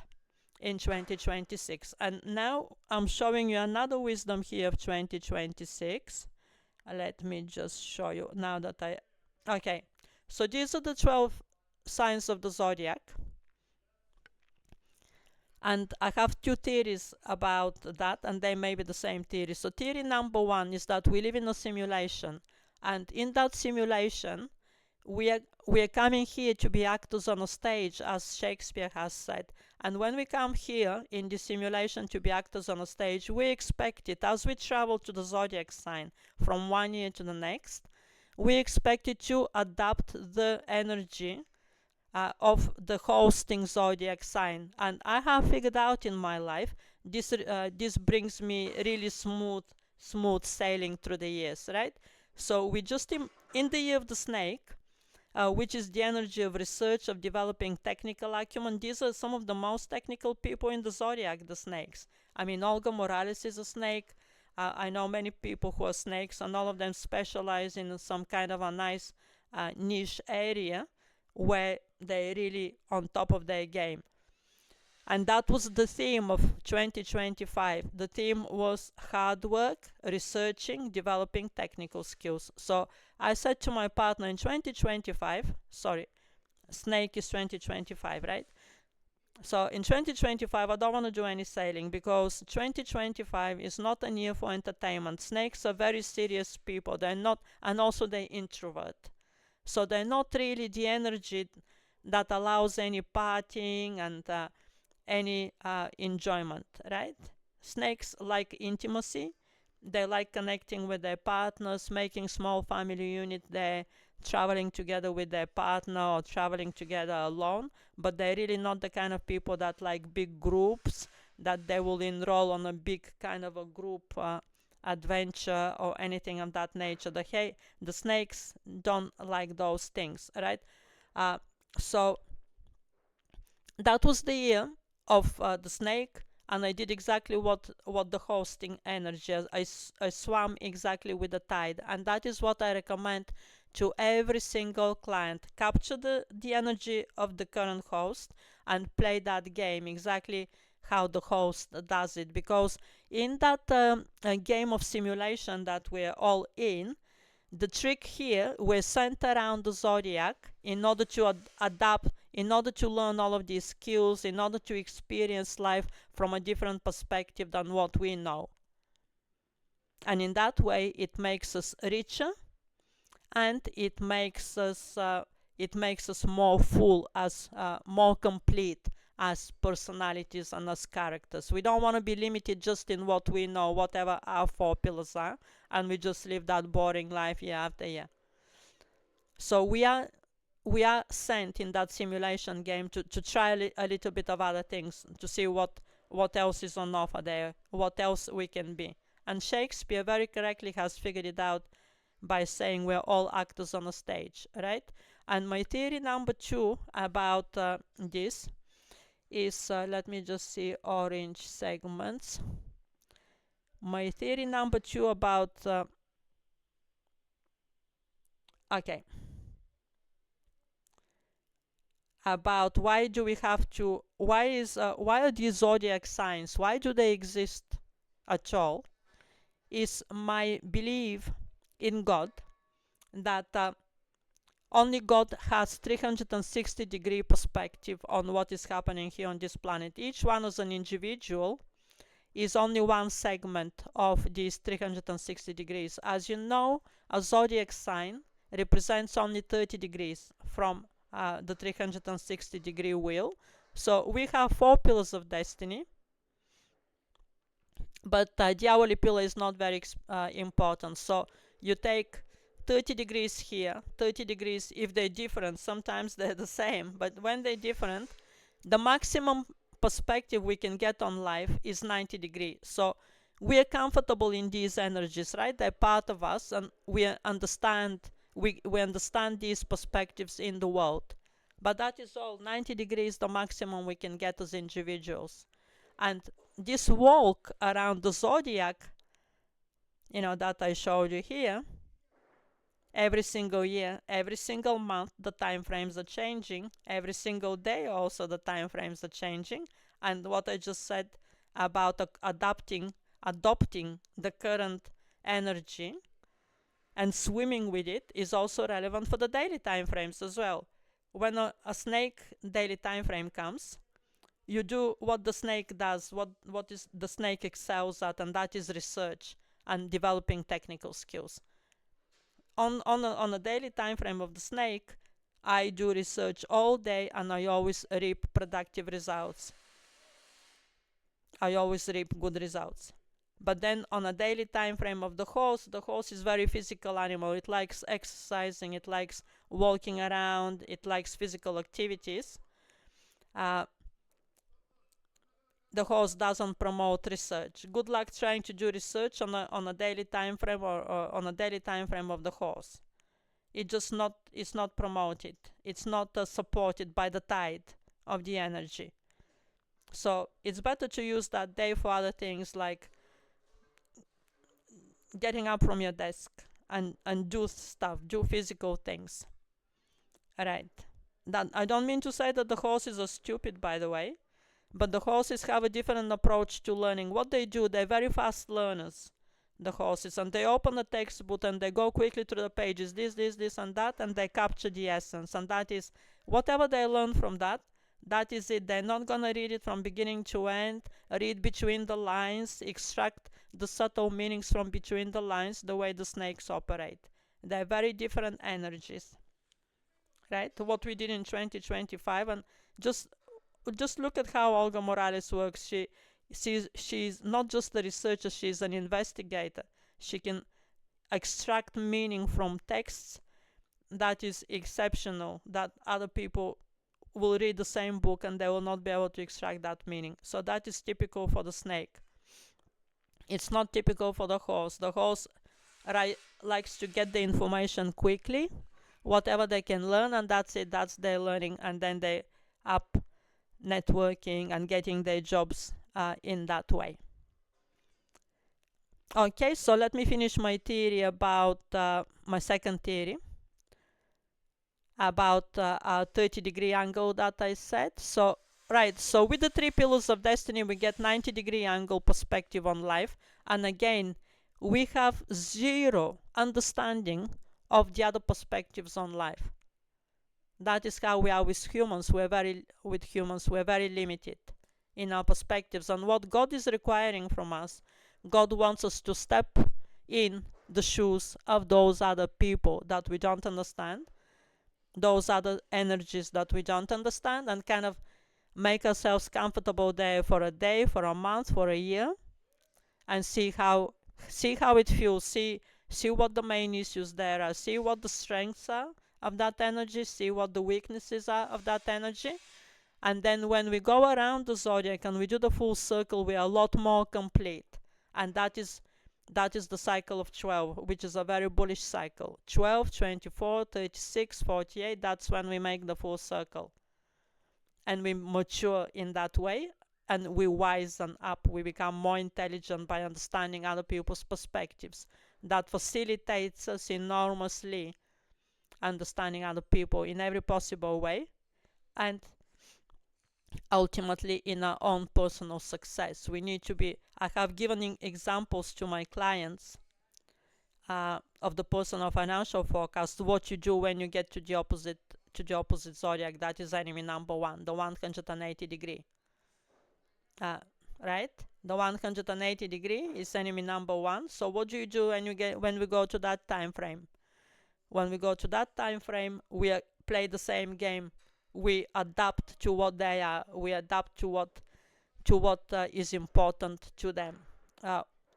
in 2026. And now I'm showing you another wisdom here of 2026. Let me just show you now that okay. So these are the 12 signs of the zodiac. And I have two theories about that, and they may be the same theory. So theory number one is that we live in a simulation, and in that simulation, we are coming here to be actors on a stage, as Shakespeare has said. And when we come here in the simulation to be actors on a stage, we expect it, as we travel to the zodiac sign from one year to the next, we expect it to adapt the energy of the hosting zodiac sign. And I have figured out in my life this brings me really smooth sailing through the years, right? So we just in the year of the snake, which is the energy of research, of developing technical acumen. These are some of the most technical people in the zodiac, the snakes. I mean, Olga Morales is a snake. I know many people who are snakes, and all of them specialize in some kind of a nice niche area where they're really on top of their game. And that was the theme of 2025. The theme was hard work, researching, developing technical skills. So I said to my partner in 2025, sorry, snake is 2025, right? So in 2025, I don't want to do any sailing, because 2025 is not a year for entertainment. Snakes are very serious people. They're not, and also they're introvert. So they're not really the energy that allows any partying and any enjoyment, right? Snakes like intimacy. They like connecting with their partners, making small family unit. They're traveling together with their partner or traveling together alone, but they're really not the kind of people that like big groups, that they will enroll on a big kind of a group adventure or anything of that nature. The snakes don't like those things, right? So that was the year of the snake, and I did exactly what the hosting energy. I swam exactly with the tide, and that is what I recommend to every single client. Capture the energy of the current host and play that game exactly how the host does it, because in that game of simulation that we're all in, the trick here, we're sent around the zodiac in order to adapt, in order to learn all of these skills, in order to experience life from a different perspective than what we know. And in that way, it makes us richer, and it makes us more full, as more complete as personalities and as characters. We don't want to be limited just in what we know, whatever our four pillars are, and we just live that boring life year after year. So we are sent in that simulation game to try a little bit of other things, to see what else is on offer there, what else we can be. And Shakespeare very correctly has figured it out by saying we're all actors on a stage, right? And my theory number two about this is, let me just see, orange segments. My theory number two about, okay, about why do we have to, why are these zodiac signs, why do they exist at all, is my belief in God, that only God has 360-degree perspective on what is happening here on this planet. Each one as an individual is only one segment of these 360 degrees. As you know, a zodiac sign represents only 30 degrees from the 360-degree wheel. So we have four pillars of destiny, but the hourly pillar is not very important. So you take 30 degrees here, 30 degrees, if they're different, sometimes they're the same, but when they're different, the maximum perspective we can get on life is 90 degrees. So we're comfortable in these energies, right? They're part of us, and we understand these perspectives in the world. But that is all. 90 degrees the maximum we can get as individuals. And this walk around the zodiac, that I showed you here, every single year, every single month, the time frames are changing. Every single day also the time frames are changing. And what I just said about adopting the current energy and swimming with it is also relevant for the daily time frames as well. when a snake daily time frame comes, you do what the snake does, what is the snake excels at, and that is research and developing technical skills. On a daily time frame of the snake, I do research all day and I always reap productive results. I always reap good results. But then on a daily time frame of the horse is very physical animal. It likes exercising, it likes walking around, it likes physical activities. Uh, the horse doesn't promote research. Good luck trying to do research on a daily time frame or on a daily time frame of the horse. It's not promoted. It's not supported by the tide of the energy. So it's better to use that day for other things like getting up from your desk and do stuff, do physical things. Right. That I don't mean to say that the horses are stupid, by the way, but the horses have a different approach to learning. What they do, they're very fast learners, the horses, and they open the textbook and they go quickly through the pages, this, and that, and they capture the essence. And that is whatever they learn from that. That is it. They're not gonna read it from beginning to end, read between the lines, extract the subtle meanings from between the lines, the way the snakes operate. They're very different energies, right? What we did in 2025, and just look at how Olga Morales works. She's not just a researcher, she's an investigator. She can extract meaning from texts that is exceptional, that other people will read the same book and they will not be able to extract that meaning. So that is typical for the snake. It's not typical for the horse. The horse likes to get the information quickly, whatever they can learn, and that's it. That's their learning, and then they up networking and getting their jobs in that way. Okay, so let me finish my theory about my second theory about a 30-degree angle that I said. So so with the 3 pillars of destiny, we get 90-degree angle perspective on life, and again, we have zero understanding of the other perspectives on life. That is how we are with humans. We're very limited in our perspectives. And what God is requiring from us, God wants us to step in the shoes of those other people that we don't understand, those other energies that we don't understand, and kind of make ourselves comfortable there for a day, for a month, for a year, and see how it feels, see what the main issues there are, see what the strengths are of that energy, see what the weaknesses are of that energy. And then when we go around the zodiac and we do the full circle, we are a lot more complete. And that is the cycle of 12, which is a very bullish cycle. 12, 24, 36, 48, that's when we make the full circle. And we mature in that way, and we wisen up. We become more intelligent by understanding other people's perspectives. That facilitates us enormously, understanding other people in every possible way, and ultimately in our own personal success. We need to be, I have given examples to my clients of the personal financial forecast, what you do when you get to the opposite zodiac. That is enemy number 1, the 180 degree. Right? The 180 degree is enemy number 1. So what do you do when we go to that time frame? When we go to that time frame, we play the same game. We adapt to what they are. We adapt to what is important to them,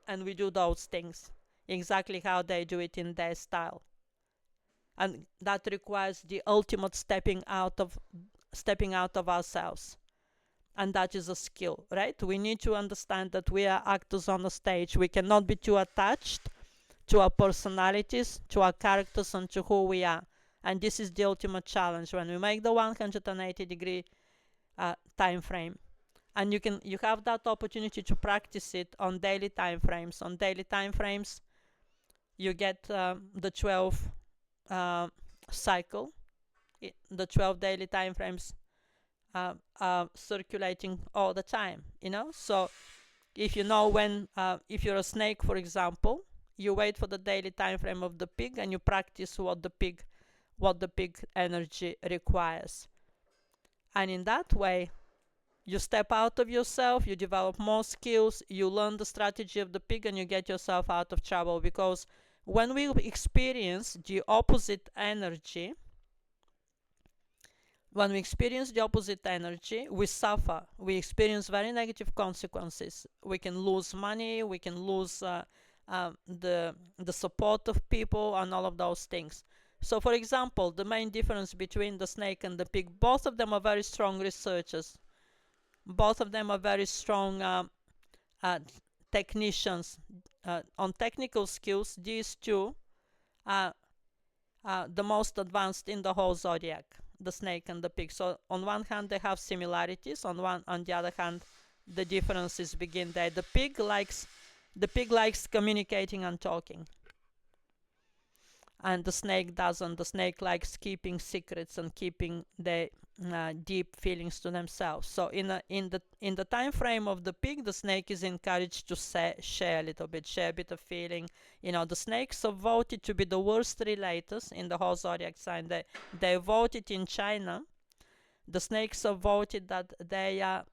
and we do those things exactly how they do it in their style. And that requires the ultimate stepping out of ourselves, and that is a skill, right? We need to understand that we are actors on the stage. We cannot be too attached to our personalities, to our characters, and to who we are. And this is the ultimate challenge when we make the 180 degree time frame. And you have that opportunity to practice it on daily time frames. On daily time frames, you get the 12 cycle, the 12 daily time frames circulating all the time, So if you know when, if you're a snake, for example, you wait for the daily time frame of the pig and you practice what the pig what the pig energy requires. And in that way, you step out of yourself, you develop more skills, you learn the strategy of the pig, and you get yourself out of trouble. Because when we experience the opposite energy, we suffer. We experience very negative consequences. We can lose money, we can lose the support of people, and all of those things. So, for example, the main difference between the snake and the pig, both of them are very strong researchers. Both of them are very strong uh, technicians. On technical skills, these two are the most advanced in the whole zodiac, the snake and the pig. So on one hand, they have similarities. On the other hand, the differences begin there. The pig likes communicating and talking, and the snake doesn't. The snake likes keeping secrets and keeping the deep feelings to themselves. So in the time frame of the pig, the snake is encouraged to share a little bit, share a bit of feeling. The snakes are voted to be the worst relators in the whole zodiac sign. They voted in China. The snakes are voted that they are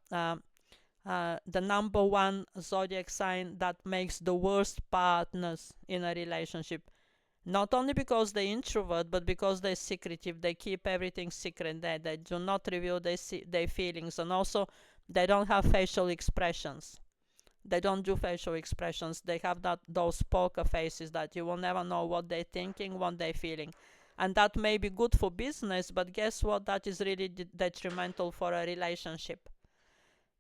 the number one zodiac sign that makes the worst partners in a relationship. Not only because they're introvert, but because they're secretive. They keep everything secret. They do not reveal their feelings, and also they don't have facial expressions. They don't do facial expressions. They have those poker faces that you will never know what they're thinking, what they're feeling. And that may be good for business, but guess what? That is really detrimental for a relationship.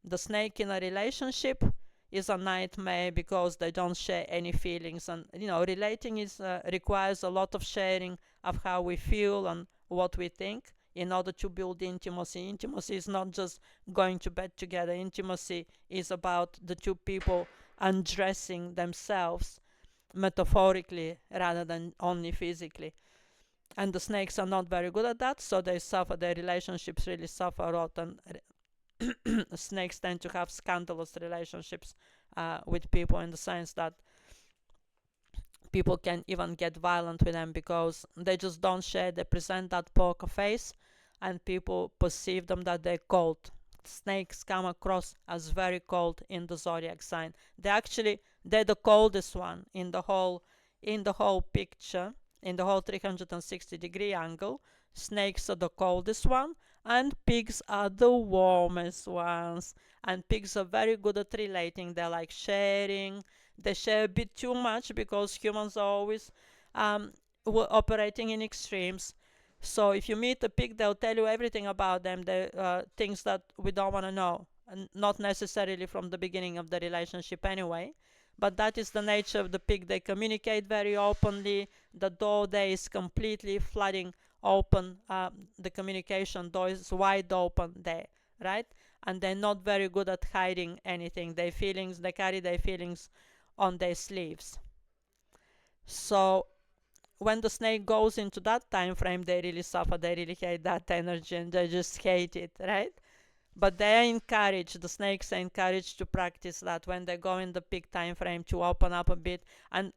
The snake in a relationship is a nightmare because they don't share any feelings, and relating requires a lot of sharing of how we feel and what we think in order to build intimacy. Intimacy is not just going to bed together. Intimacy is about the two people undressing themselves metaphorically rather than only physically. And the snakes are not very good at that, so their relationships really suffer a lot. And snakes tend to have scandalous relationships with people, in the sense that people can even get violent with them because they just don't share. They present that poker face, and people perceive them that they're cold. Snakes come across as very cold in the zodiac sign. They're the coldest one in the whole picture, in the whole 360-degree angle. Snakes are the coldest one, and pigs are the warmest ones. And pigs are very good at relating. They like sharing. They share a bit too much because humans are always operating in extremes. So if you meet a pig, they'll tell you everything about them, things that we don't want to know, and not necessarily from the beginning of the relationship anyway. But that is the nature of the pig. They communicate very openly. The door there is completely flooding open. The communication door is wide open there, right? And they're not very good at hiding anything. They carry their feelings on their sleeves. So when the snake goes into that time frame, they really suffer. They really hate that energy, and they just hate it, right? But the snakes are encouraged to practice that when they go in the peak time frame, to open up a bit. And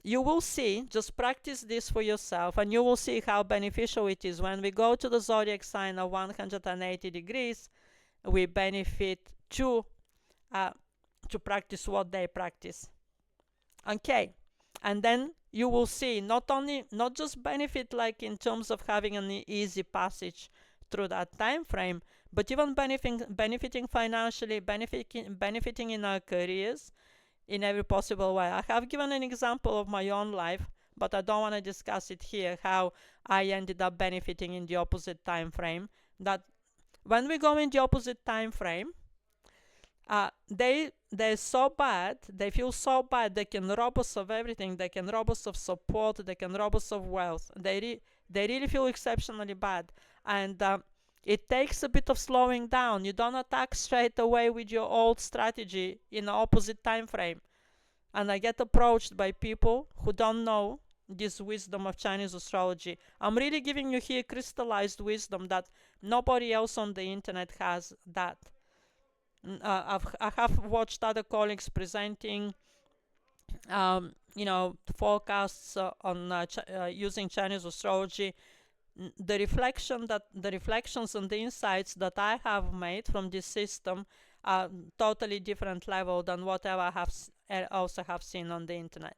you will see, just practice this for yourself, and you will see how beneficial it is. When we go to the zodiac sign of 180 degrees, we benefit to practice what they practice. Okay, and then you will see not just benefit like in terms of having an easy passage through that time frame, but even benefiting financially, benefiting in our careers in every possible way. I have given an example of my own life, but I don't want to discuss it here, how I ended up benefiting in the opposite time frame. That when we go in the opposite time frame, they're so bad, they feel so bad, they can rob us of everything. They can rob us of support, they can rob us of wealth. They really feel exceptionally bad. And it takes a bit of slowing down. You don't attack straight away with your old strategy in the opposite time frame. And I get approached by people who don't know this wisdom of Chinese astrology. I'm really giving you here crystallized wisdom that nobody else on the internet has that. I have watched other colleagues presenting, forecasts on using Chinese astrology. the reflections and the insights that I have made from this system are totally different level than whatever I have also have seen on the internet.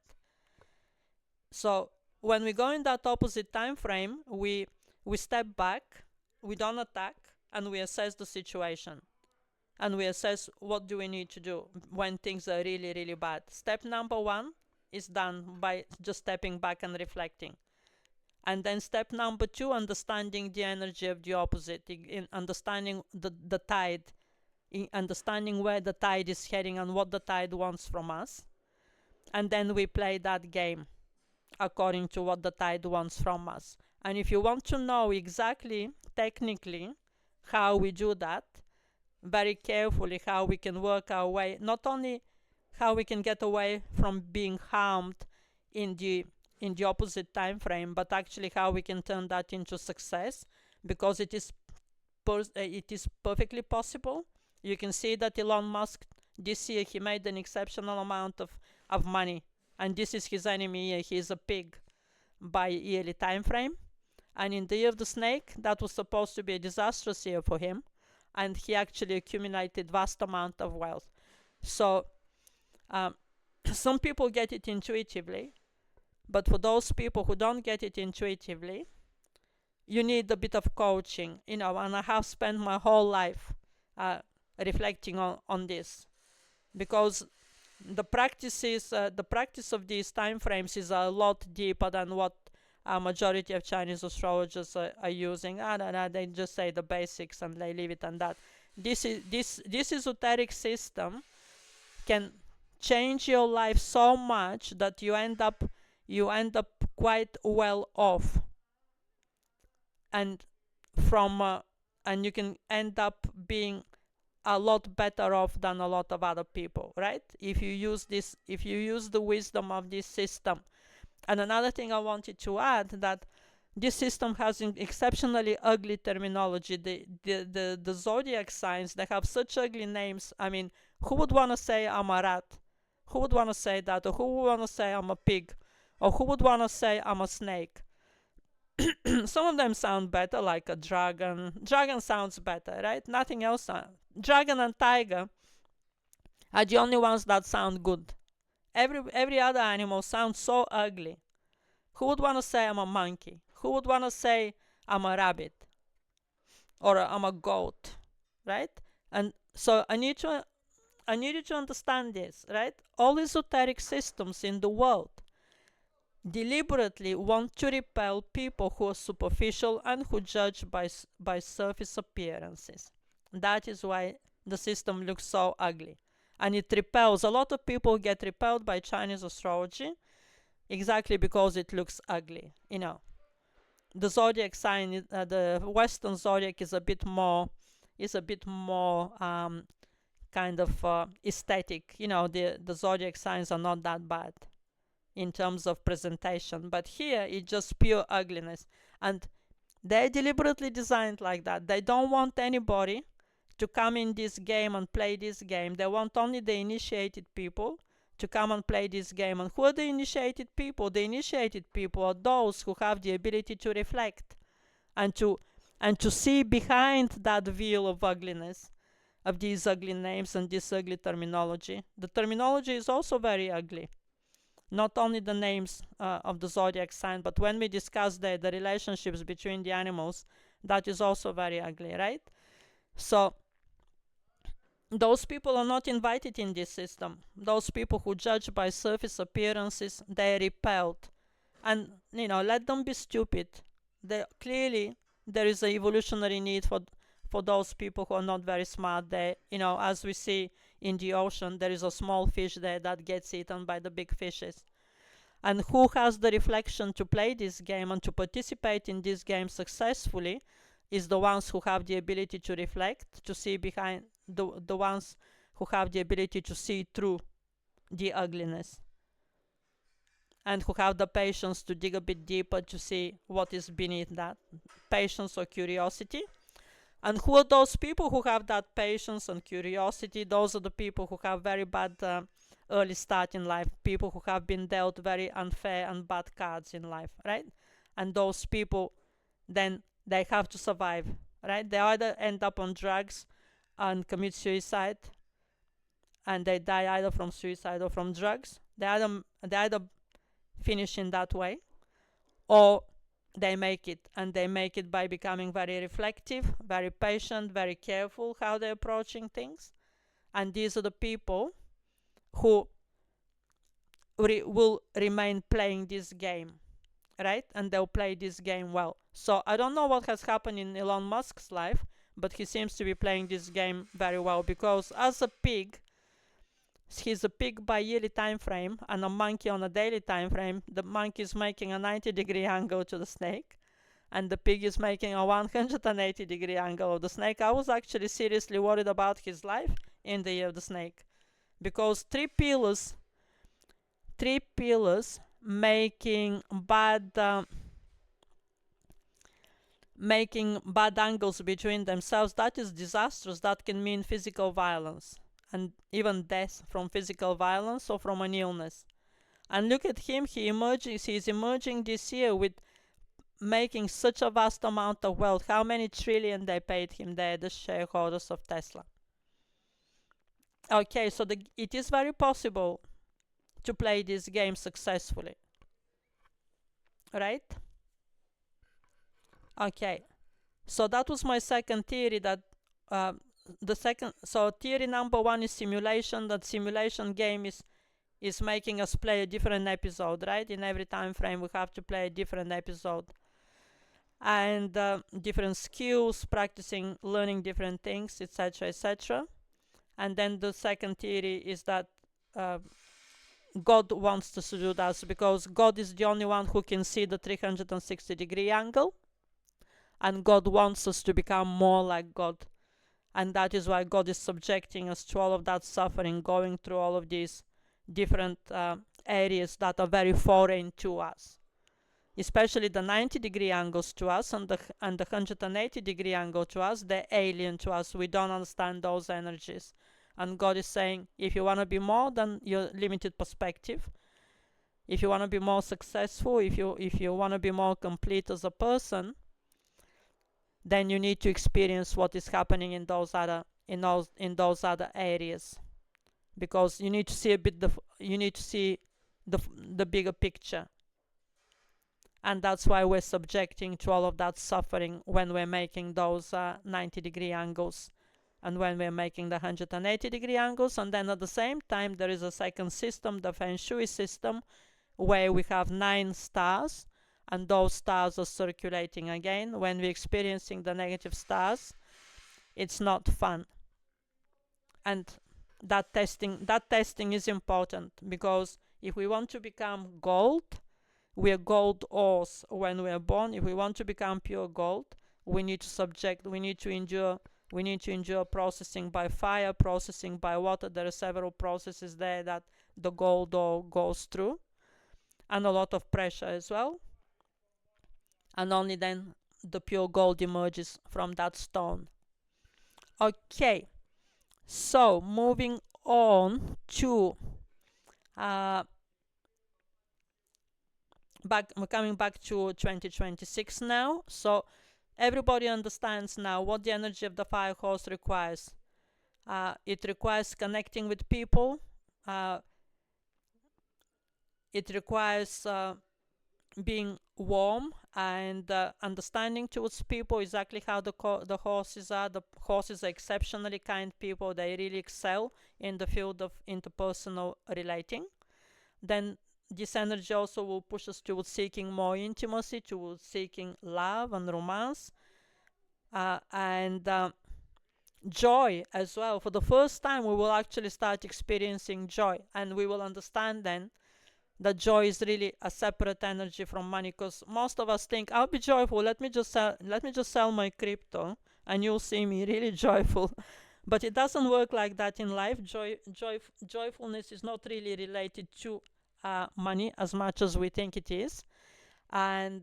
So when we go in that opposite time frame, we step back, we don't attack, and we assess the situation. And we assess what do we need to do when things are really, really bad. Step number one is done by just stepping back and reflecting. And then step number two, understanding the energy of the opposite, in understanding the tide, in understanding where the tide is heading and what the tide wants from us. And then we play that game according to what the tide wants from us. And if you want to know exactly, technically, how we do that, very carefully, how we can work our way, not only how we can get away from being harmed in the opposite time frame, but actually how we can turn that into success, because it is perfectly possible. You can see that Elon Musk this year, he made an exceptional amount of money, and this is his enemy year. He is a pig by yearly time frame, and in the year of the snake, that was supposed to be a disastrous year for him, and he actually accumulated vast amount of wealth. So some people get it intuitively, but for those people who don't get it intuitively, you need a bit of coaching, and I have spent my whole life reflecting on this, because the practice of these time frames is a lot deeper than what a majority of Chinese astrologers are using. They just say the basics and they leave it on that. This esoteric system can change your life so much that you end up quite well off, and and you can end up being a lot better off than a lot of other people, right? If you use the wisdom of this system. And another thing I wanted to add, that this system has an exceptionally ugly terminology. The zodiac signs, they have such ugly names. I mean, who would want to say I'm a rat? Who would want to say that? Or who would want to say I'm a pig? Or who would want to say I'm a snake? Some of them sound better, like a dragon. Dragon sounds better, right? Nothing else. Dragon and tiger are the only ones that sound good. Every other animal sounds so ugly. Who would want to say I'm a monkey? Who would want to say I'm a rabbit? Or I'm a goat, right? And so I need you to understand this, right? All esoteric systems in the world deliberately want to repel people who are superficial and who judge by surface appearances. That is why the system looks so ugly. And it repels. A lot of people get repelled by Chinese astrology exactly because it looks ugly. The zodiac sign, the Western zodiac is a bit more kind of aesthetic. The zodiac signs are not that bad in terms of presentation, but here it's just pure ugliness, and they're deliberately designed like that. They don't want anybody to come in this game and play this game. They want only the initiated people to come and play this game. And who are the initiated people? The initiated people are those who have the ability to reflect and to see behind that veil of ugliness, of these ugly names and this ugly terminology. The terminology is also very ugly. Not only the names of the zodiac sign, but when we discuss the relationships between the animals, that is also very ugly, right? So those people are not invited in this system. Those people who judge by surface appearances, they're repelled. And, let them be stupid. Clearly, there is an evolutionary need for those people who are not very smart. As we see in the ocean, there is a small fish there that gets eaten by the big fishes. And who has the reflection to play this game and to participate in this game successfully is the ones who have the ability to reflect, to see behind, the ones who have the ability to see through the ugliness, and who have the patience to dig a bit deeper to see what is beneath that. Patience or curiosity. And who are those people who have that patience and curiosity? Those are the people who have very bad early start in life, people who have been dealt very unfair and bad cards in life, right? And those people, then they have to survive, right? They either end up on drugs and commit suicide, and they die either from suicide or from drugs. They either finish in that way, or they make it, and they make it by becoming very reflective, very patient, very careful how they're approaching things. And these are the people who will remain playing this game, right? And they'll play this game well. So I don't know what has happened in Elon Musk's life, but he seems to be playing this game very well, because as a pig, he's a pig by yearly time frame and a monkey on a daily time frame. The monkey is making a 90-degree angle to the snake, and the pig is making a 180-degree angle of the snake. I was actually seriously worried about his life in the year of the snake, because three pillars making bad angles between themselves, that is disastrous. That can mean physical violence and even death from physical violence or from an illness. And look at him, he's emerging this year with making such a vast amount of wealth. How many trillion they paid him there, the shareholders of Tesla? Okay, so it is very possible to play this game successfully, right? Okay, so that was my second theory. That theory number one is simulation. That simulation game is making us play a different episode, right? In every time frame we have to play a different episode, and different skills, practicing, learning different things, etc., etc. And then the second theory is that God wants us to do that, because God is the only one who can see the 360-degree angle, and God wants us to become more like God. And that is why God is subjecting us to all of that suffering, going through all of these different areas that are very foreign to us, especially the 90-degree angles to us, and the 180-degree angle to us. They're alien to us. We don't understand those energies. And God is saying, if you want to be more than your limited perspective, if you want to be more successful, if you want to be more complete as a person, then you need to experience what is happening in those other areas, because you need to see the bigger picture. And that's why we're subjecting to all of that suffering when we're making those 90-degree angles, and when we're making the 180-degree angles. And then at the same time, there is a second system, the Feng Shui system, where we have 9 stars, and those stars are circulating again. When we're experiencing the negative stars, it's not fun. And that testing is important, because if we want to become gold, we are gold ores when we are born. If we want to become pure gold, we need to endure processing by fire, processing by water. There are several processes there that the gold ore goes through, and a lot of pressure as well. And only then the pure gold emerges from that stone. Okay, so moving on to coming back to 2026 now. So everybody understands now what the energy of the fire horse requires. It requires connecting with people. It requires being warm and understanding towards people, exactly how the horses are. The horses are exceptionally kind people. They really excel in the field of interpersonal relating. Then this energy also will push us towards seeking more intimacy, towards seeking love and romance, and joy as well. For the first time, we will actually start experiencing joy, and we will understand then that joy is really a separate energy from money. Because most of us think, I'll be joyful, let me just sell my crypto and you'll see me really joyful. But it doesn't work like that in life. Joyfulness is not really related to money as much as we think it is. And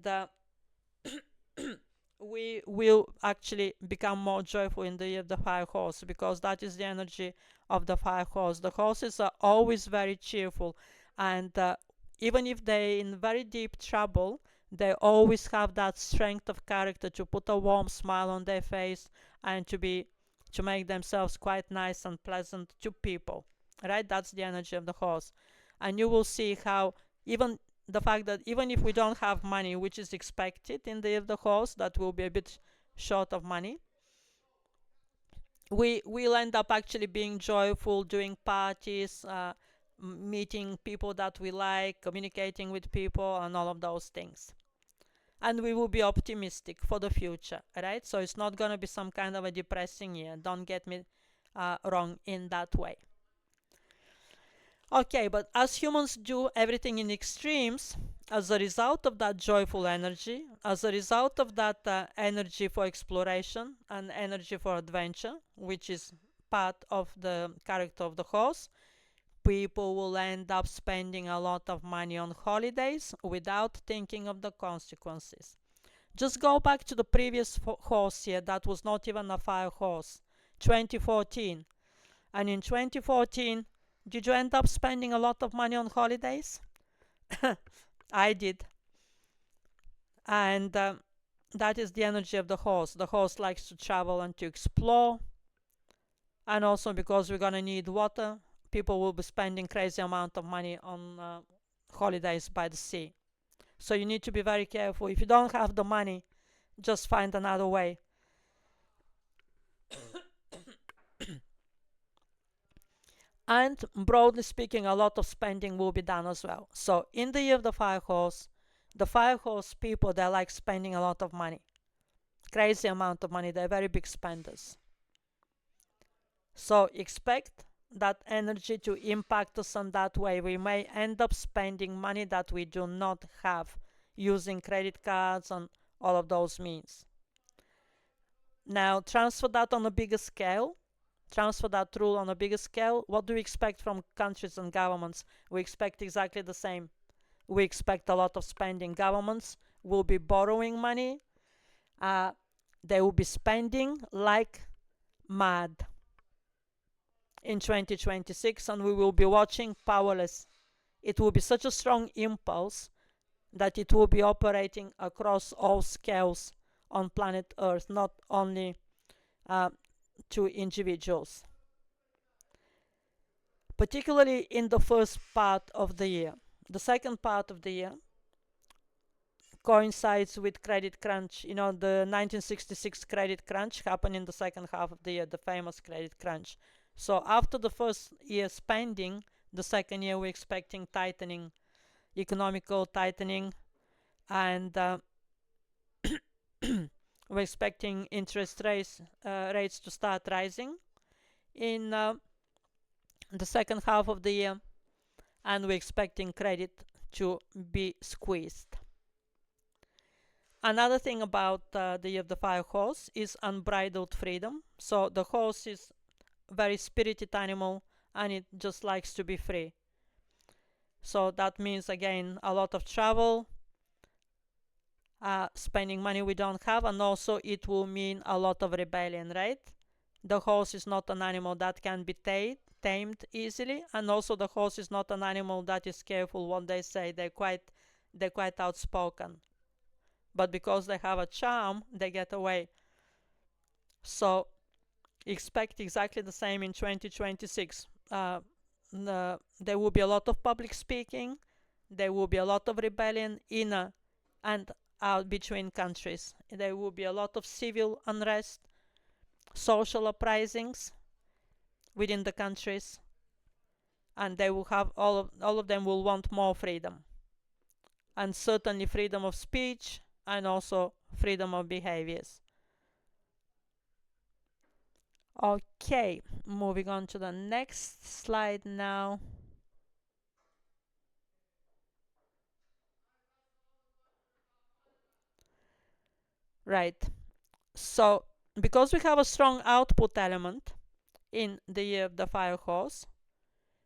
we will actually become more joyful in the year of the fire horse, because that is the energy of the fire horse. The horses are always very cheerful, and even if they're in very deep trouble, They always have that strength of character to put a warm smile on their face and to make themselves quite nice and pleasant to people. Right? That's the energy of the horse. And you will see how even the fact that even if we don't have money, which is expected in the year of the horse, that will be a bit short of money, we will end up actually being joyful, doing parties, meeting people that we like, communicating with people, and all of those things. And we will be optimistic for the future, right? So it's not going to be some kind of a depressing year. Don't get me wrong in that way. Okay, but as humans do everything in extremes, as a result of that joyful energy, as a result of that energy for exploration and energy for adventure, which is part of the character of the horse, people will end up spending a lot of money on holidays without thinking of the consequences. Just go back to the previous horse here that was not even a fire horse, 2014. And in 2014, did you end up spending a lot of money on holidays? I did. And that is the energy of the horse. The horse likes to travel and to explore. And also because we're going to need water, people will be spending crazy amount of money on holidays by the sea. So you need to be very careful. If you don't have the money, just find another way. And broadly speaking, a lot of spending will be done as well. So in the year of the fire horse people, they like spending a lot of money. Crazy amount of money. They're very big spenders. So expect that energy to impact us in that way. We may end up spending money that we do not have, using credit cards and all of those means. Now transfer that on a bigger scale. Transfer that rule on a bigger scale. What do we expect from countries and governments? We expect exactly the same. We expect a lot of spending. Governments will be borrowing money. They will be spending like mad in 2026, and we will be watching powerless. It will be such a strong impulse that it will be operating across all scales on planet Earth, not only to individuals. Particularly in the first part of the year. The second part of the year coincides with credit crunch. You know, the 1966 credit crunch happened in the second half of the year, the famous credit crunch. So after the first year spending, the second year we're expecting tightening, economical tightening, and we're expecting interest rates to start rising in the second half of the year, and we're expecting credit to be squeezed. Another thing about the year of the fire horse is unbridled freedom. So the horse is a very spirited animal and it just likes to be free. So that means again a lot of travel, spending money we don't have, and also it will mean a lot of rebellion, right? The horse is not an animal that can be tamed easily, and also the horse is not an animal that is careful what they say. They're quite outspoken, but because they have a charm, they get away. So expect exactly the same in 2026. There will be a lot of public speaking, there will be a lot of rebellion in and out between countries. There will be a lot of civil unrest, social uprisings within the countries, and they will have all of them will want more freedom, and certainly freedom of speech and also freedom of behaviors. Okay, moving on to the next slide now. Right, so because we have a strong output element in the year of the fire horse,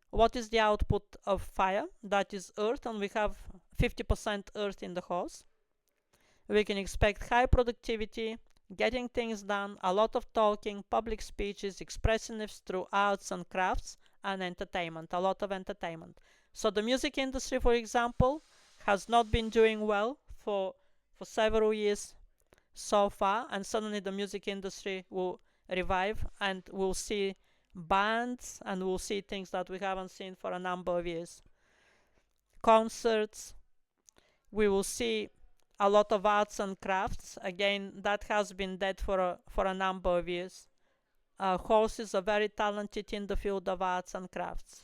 what is the output of fire? That is earth, and we have 50% earth in the horse. We can expect high productivity, getting things done, a lot of talking, public speeches, expressiveness through arts and crafts, and entertainment, a lot of entertainment. So the music industry, for example, has not been doing well for several years so far, and suddenly the music industry will revive, and we'll see bands, and we'll see things that we haven't seen for a number of years. Concerts, we will see a lot of arts and crafts. Again, that has been dead for a number of years. Horses are very talented in the field of arts and crafts.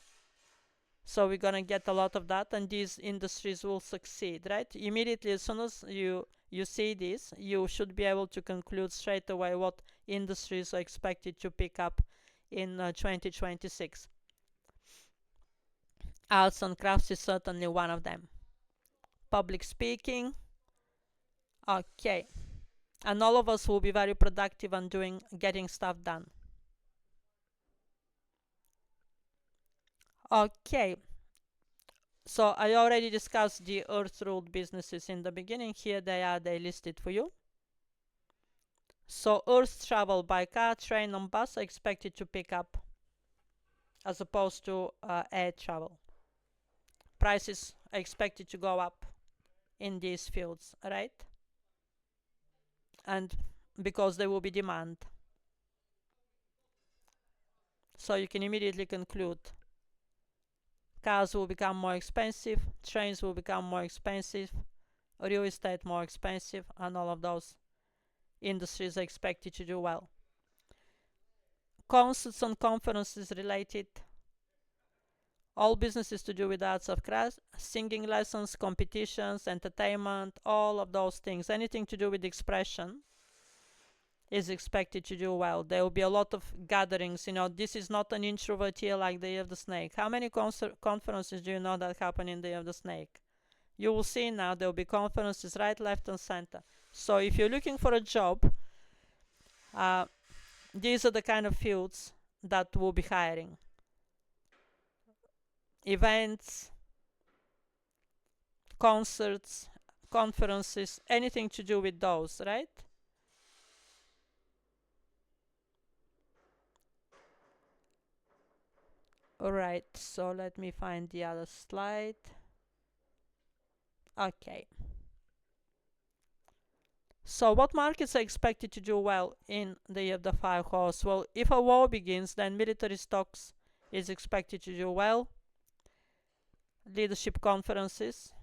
So we're gonna get a lot of that, and these industries will succeed, right? Immediately, as soon as you see this, you should be able to conclude straight away what industries are expected to pick up in 2026. Arts and crafts is certainly one of them. Public speaking, okay, and all of us will be very productive on getting stuff done. Okay, so I already discussed the earth ruled businesses in the beginning. Here they are, they listed for you. So earth travel by car, train and bus are expected to pick up as opposed to air travel. Prices are expected to go up in these fields, right? And because there will be demand. So you can immediately conclude cars will become more expensive, trains will become more expensive, real estate more expensive, and all of those industries are expected to do well. Concerts and conferences related, all businesses to do with arts of craft, singing lessons, competitions, entertainment, all of those things, anything to do with expression is expected to do well. There will be a lot of gatherings. This is not an introvert year like the Year of the Snake. How many conferences do you know that happen in the Year of the Snake? You will see now there will be conferences right, left, and center. So if you're looking for a job, these are the kind of fields that will be hiring. Events, concerts, conferences, anything to do with those, right? Alright, so let me find the other slide. Okay. So what markets are expected to do well in the Year of the Fire Horse? Well, if a war begins, then military stocks is expected to do well. Leadership conferences,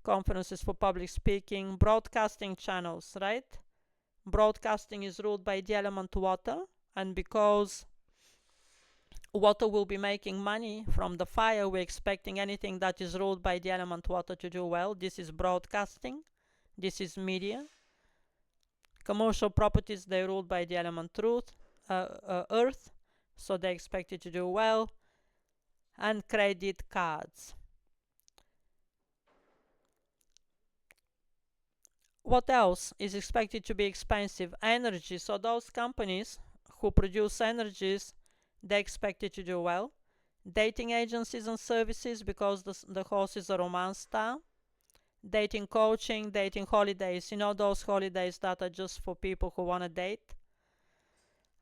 conferences for public speaking, broadcasting channels, right? Broadcasting is ruled by the element water, and because water will be making money from the fire, we're expecting anything that is ruled by the element water to do well. This is broadcasting, this is media. Commercial properties, they're ruled by the element earth, so they're expected to do well. And credit cards. What else is expected to be expensive? Energy. So those companies who produce energies, they're expected to do well. Dating agencies and services, because the horse is a romance star. Dating coaching, dating holidays, those holidays that are just for people who want to date.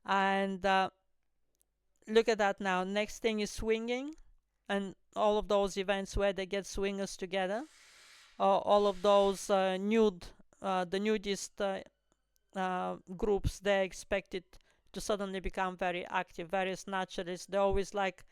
And look at that now. Next thing is swinging, and all of those events where they get swingers together. All of those the nudist groups, they're expected to suddenly become very active. Various naturalists, they always like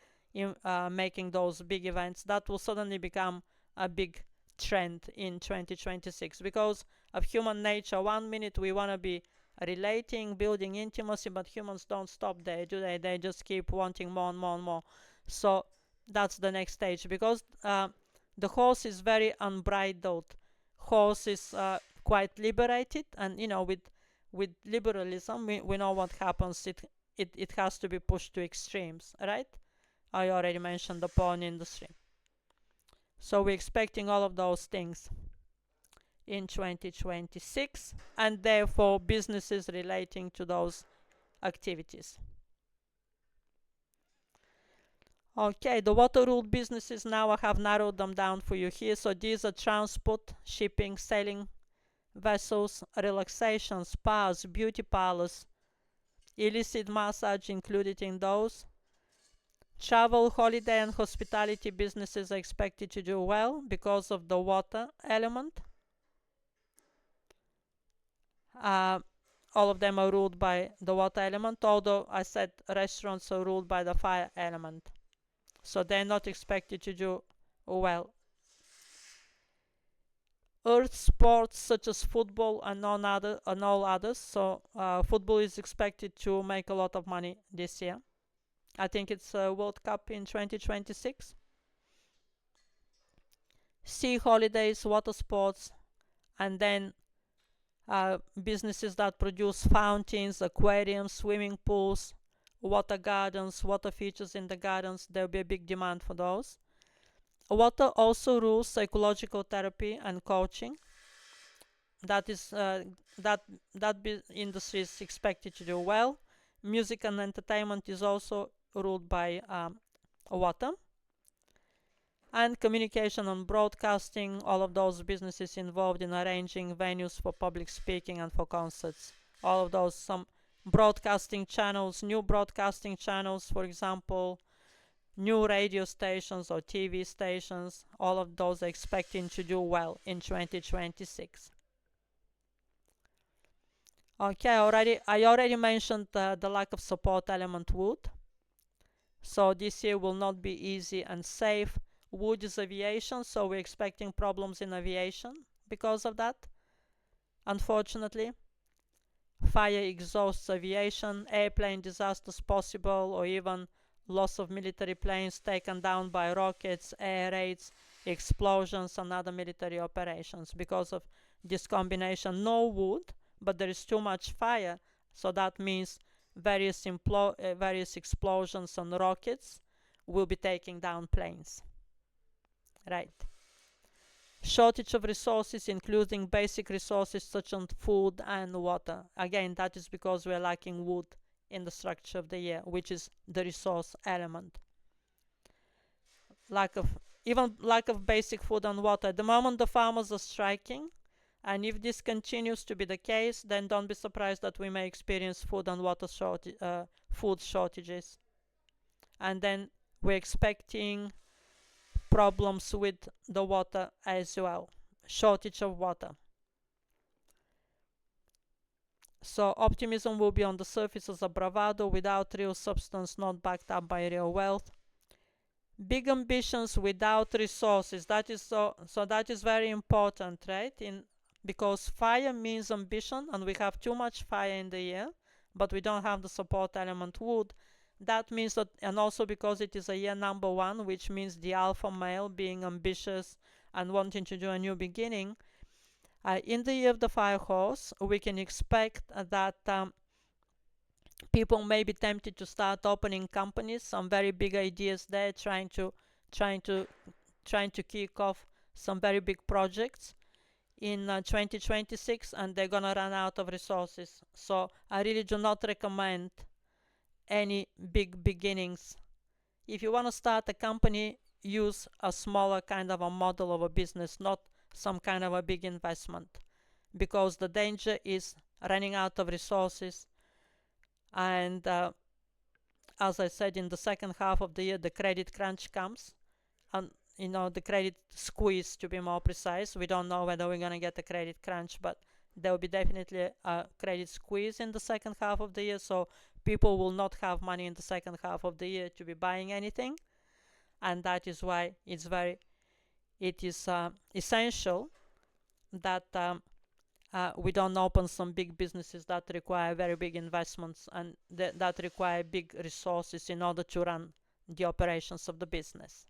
making those big events. That will suddenly become a big trend in 2026 because of human nature. 1 minute we want to be relating, building intimacy, but humans don't stop there, do they? They just keep wanting more and more and more. So that's the next stage, because the horse is very unbridled. Horse is quite liberated, and with liberalism, we know what happens. It has to be pushed to extremes, right? I already mentioned the porn industry. So we're expecting all of those things in 2026, and therefore businesses relating to those activities. Okay, the water ruled businesses, now I have narrowed them down for you here. So these are transport, shipping, sailing vessels, relaxation, spas, beauty parlors, illicit massage included in those. Travel, holiday, and hospitality businesses are expected to do well because of the water element. Uh, all of them are ruled by the water element, although I said restaurants are ruled by the fire element. So they're not expected to do well. Earth sports such as football and all others. So football is expected to make a lot of money this year. I think it's a World Cup in 2026. Sea holidays, water sports, and then businesses that produce fountains, aquariums, swimming pools, water gardens, water features in the gardens. There will be a big demand for those. Water also rules psychological therapy and coaching. That is that industry is expected to do well. Music and entertainment is also ruled by water. And communication and broadcasting, all of those businesses involved in arranging venues for public speaking and for concerts. All of those, some broadcasting channels, new broadcasting channels, for example, new radio stations or TV stations, all of those are expecting to do well in 2026. Okay, I already mentioned the lack of support element wood. So this year will not be easy and safe. Wood is aviation, so we're expecting problems in aviation because of that, unfortunately. Fire exhausts aviation, airplane disasters possible, or even loss of military planes taken down by rockets, air raids, explosions, and other military operations because of this combination. No wood, but there is too much fire, so that means various explosions and rockets will be taking down planes. Right. Shortage of resources, including basic resources such as food and water. Again, that is because we are lacking wood in the structure of the year, which is the resource element. Lack of basic food and water. At the moment, the farmers are striking, and if this continues to be the case, then don't be surprised that we may experience food and water food shortages. And then we're expecting problems with the water as well, shortage of water. So optimism will be on the surface as a bravado without real substance, not backed up by real wealth. Big ambitions without resources. That is so that is very important, right? Because fire means ambition, and we have too much fire in the year, but we don't have the support element wood. That means that, and also because it is a year number 1, which means the alpha male being ambitious and wanting to do a new beginning. In the year of the fire horse, we can expect that people may be tempted to start opening companies, some very big ideas there, trying to kick off some very big projects in 2026, and they're gonna run out of resources. So I really do not recommend any big beginnings. If you want to start a company, use a smaller kind of a model of a business, not some kind of a big investment, because the danger is running out of resources. And as I said, in the second half of the year, the credit crunch comes, and the credit squeeze, to be more precise. We don't know whether we're going to get a credit crunch, but there will be definitely a credit squeeze in the second half of the year. So people will not have money in the second half of the year to be buying anything, and that is why it is essential that we don't open some big businesses that require very big investments and that require big resources in order to run the operations of the business.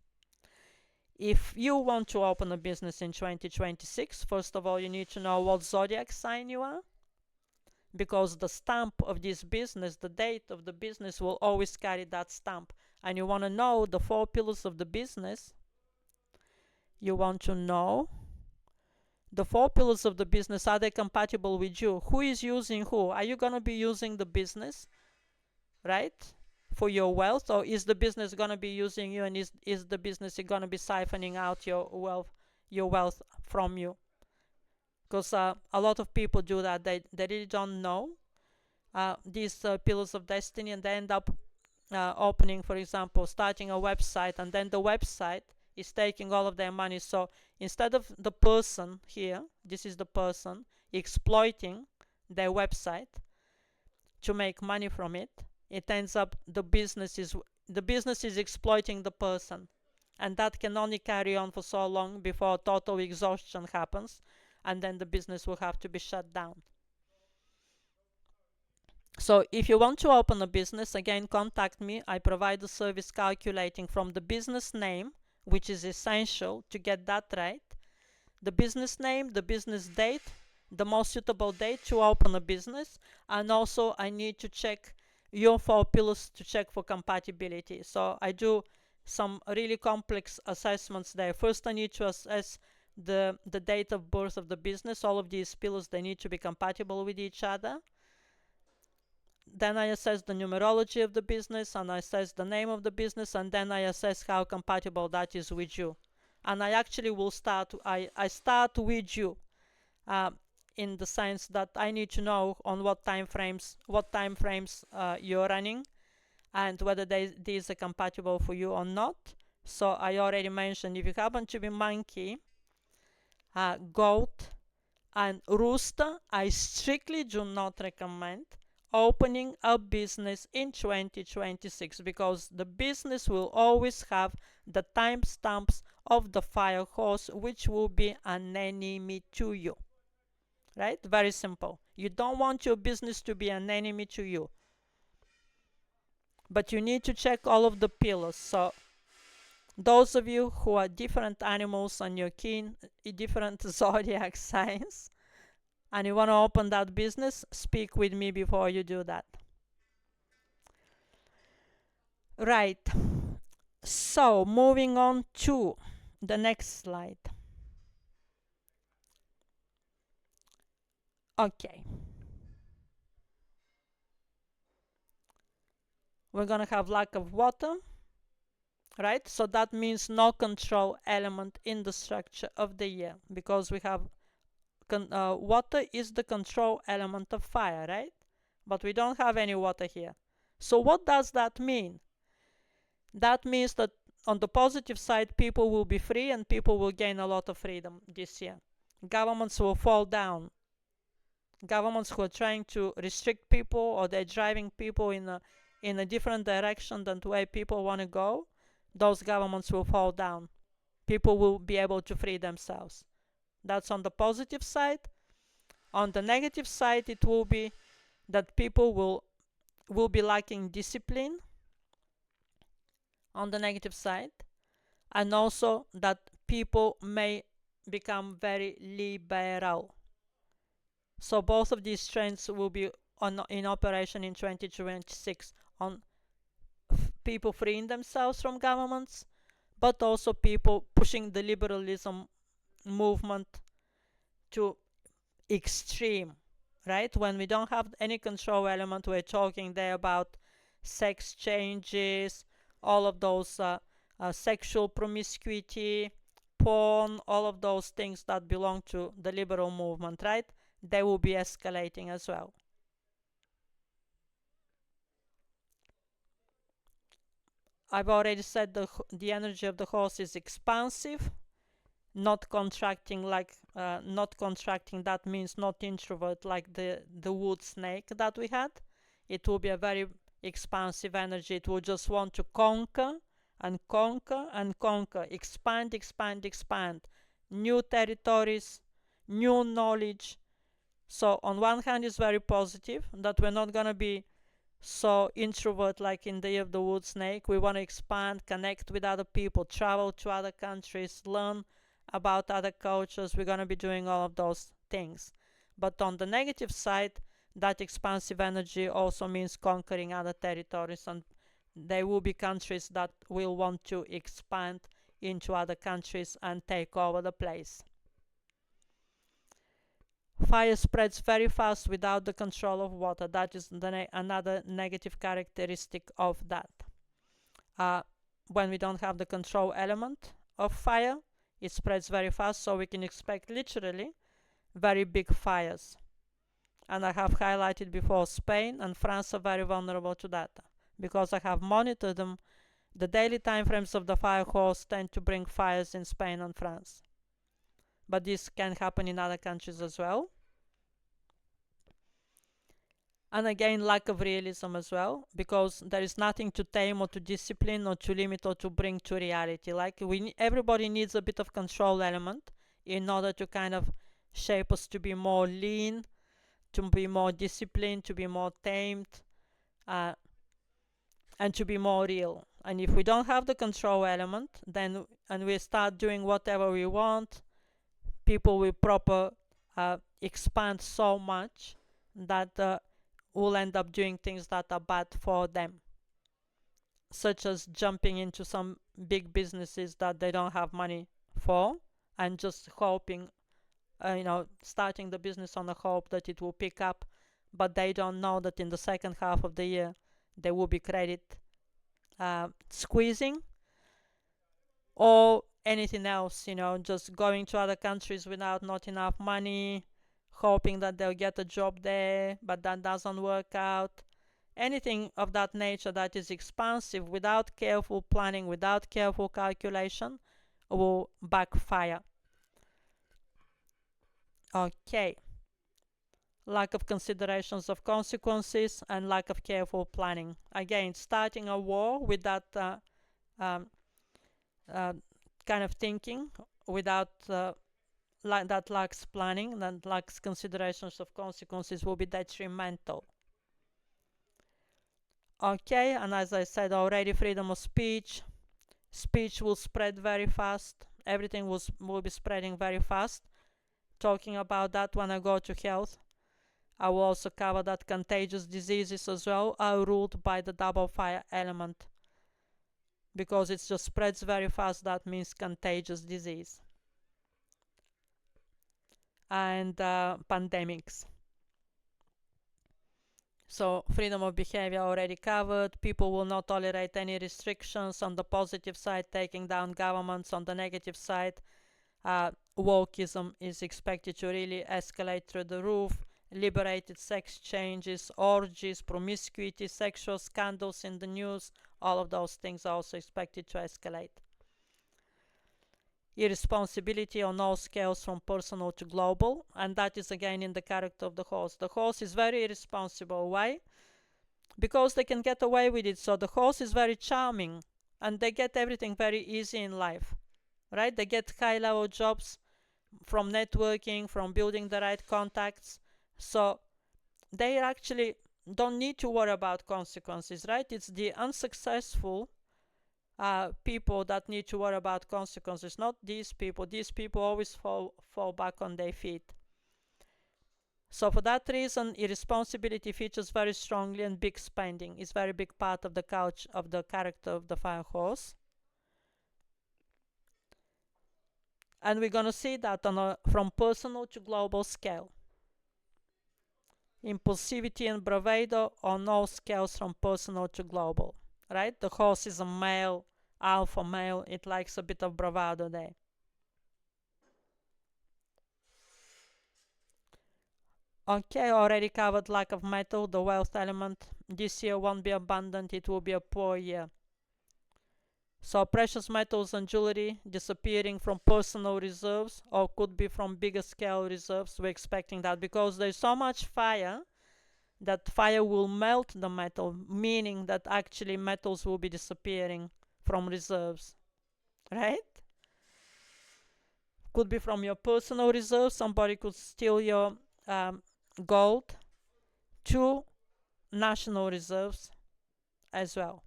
If you want to open a business in 2026, first of all, you need to know what zodiac sign you are, because the stamp of this business, the date of the business, will always carry that stamp. And you want to know the 4 pillars of the business. You want to know the 4 pillars of the business. Are they compatible with you? Who is using who? Are you going to be using the business, right, for your wealth, or is the business going to be using you, and is the business going to be siphoning out your wealth from you? Because a lot of people do that. They really don't know these pillars of destiny, and they end up opening, for example, starting a website, and then the website is taking all of their money. So instead of the person here, this is the person exploiting their website to make money from it, it ends up the business is exploiting the person, and that can only carry on for so long before total exhaustion happens, and then the business will have to be shut down. So if you want to open a business, again, contact me. I provide a service calculating from the business name, which is essential to get that right, the business name, the business date, the most suitable date to open a business, and also I need to check your 4 pillars to check for compatibility. So I do some really complex assessments there. First, I need to assess the date of birth of the business. All of these pillars, they need to be compatible with each other. Then I assess the numerology of the business, and I assess the name of the business, and then I assess how compatible that is with you. And I actually will start, I start with you, in the sense that I need to know on what time frames you're running, and whether these are compatible for you or not. So I already mentioned, if you happen to be monkey, goat, and rooster, I strictly do not recommend opening a business in 2026, because the business will always have the timestamps of the fire horse, which will be an enemy to you. Right? Very simple. You don't want your business to be an enemy to you, but you need to check all of the pillars. So those of you who are different animals on your keen different zodiac signs, and you want to open that business, speak with me before you do that. Right. So moving on to the next slide. Okay. We're going to have lack of water, right? So that means no control element in the structure of the year, because we have water is the control element of fire, right? But we don't have any water here. So what does that mean? That means that on the positive side, people will be free and people will gain a lot of freedom this year. Governments will fall down. Governments who are trying to restrict people, or they're driving people in a different direction than the way people want to go, those governments will fall down. People will be able to free themselves. That's on the positive side. On the negative side, it will be that people will be lacking discipline on the negative side, and also that people may become very liberal. So both of these trends will be in operation in 2026, on people freeing themselves from governments, but also people pushing the liberalism movement to extreme, right? When we don't have any control element, we're talking there about sex changes, all of those sexual promiscuity, porn, all of those things that belong to the liberal movement, right? They will be escalating as well. I've already said the energy of the horse is expansive, not contracting, not contracting, that means not introvert, like the wood snake that we had. It will be a very expansive energy. It will just want to conquer and conquer and conquer, expand, expand, expand, new territories, new knowledge. So on one hand, it's very positive that we're not going to be so introvert like in the year of the wood snake. We want to expand, connect with other people, travel to other countries, learn about other cultures. We're going to be doing all of those things. But on the negative side, that expansive energy also means conquering other territories, and there will be countries that will want to expand into other countries and take over the place. Fire spreads very fast without the control of water. That is another negative characteristic of that. When we don't have the control element of fire, it spreads very fast, so we can expect literally very big fires. And I have highlighted before, Spain and France are very vulnerable to that, because I have monitored them. The daily time frames of the fire horse tend to bring fires in Spain and France. But this can happen in other countries as well. And again, lack of realism as well, because there is nothing to tame or to discipline or to limit or to bring to reality. Like everybody needs a bit of control element in order to kind of shape us to be more lean, to be more disciplined, to be more tamed, uh, and to be more real. And if we don't have the control element, then and we start doing whatever we want, people will expand so much that will end up doing things that are bad for them, such as jumping into some big businesses that they don't have money for and just hoping, starting the business on the hope that it will pick up, but they don't know that in the second half of the year there will be credit squeezing or anything else, just going to other countries without not enough money, hoping that they'll get a job there, but that doesn't work out. Anything of that nature that is expansive without careful planning, without careful calculation, will backfire. Okay. Lack of considerations of consequences and lack of careful planning. Again, starting a war with that um, uh, kind of thinking without that lacks planning, that lacks considerations of consequences, will be detrimental. Okay, and as I said already, freedom of speech will spread very fast. Everything will be spreading very fast. Talking about that when I go to health, I will also cover that contagious diseases as well are ruled by the double fire element, because it just spreads very fast. That means contagious disease. And pandemics. So freedom of behavior already covered. People will not tolerate any restrictions. On the positive side, taking down governments. On the negative side, wokeism is expected to really escalate through the roof. Liberated sex changes, orgies, promiscuity, sexual scandals in the news, all of those things are also expected to escalate. Irresponsibility on all scales from personal to global, and that is again in the character of the host. The host is very irresponsible. Why? Because they can get away with it. So the host is very charming and they get everything very easy in life, right? They get high level jobs from networking, from building the right contacts. So they actually don't need to worry about consequences, right? It's the unsuccessful people that need to worry about consequences, not these people. These people always fall back on their feet. So for that reason, irresponsibility features very strongly, and big spending is very big part of the couch of the character of the fire horse. And we're going to see that from personal to global scale. Impulsivity and bravado on all scales from personal to global, right? The horse is a male, alpha male. It likes a bit of bravado there. Okay, already covered lack of metal, the wealth element. This year won't be abundant, it will be a poor year. So precious metals and jewelry disappearing from personal reserves, or could be from bigger scale reserves. We're expecting that because there's so much fire that fire will melt the metal, meaning that actually metals will be disappearing from reserves, right? Could be from your personal reserves. Somebody could steal your gold, to national reserves as well.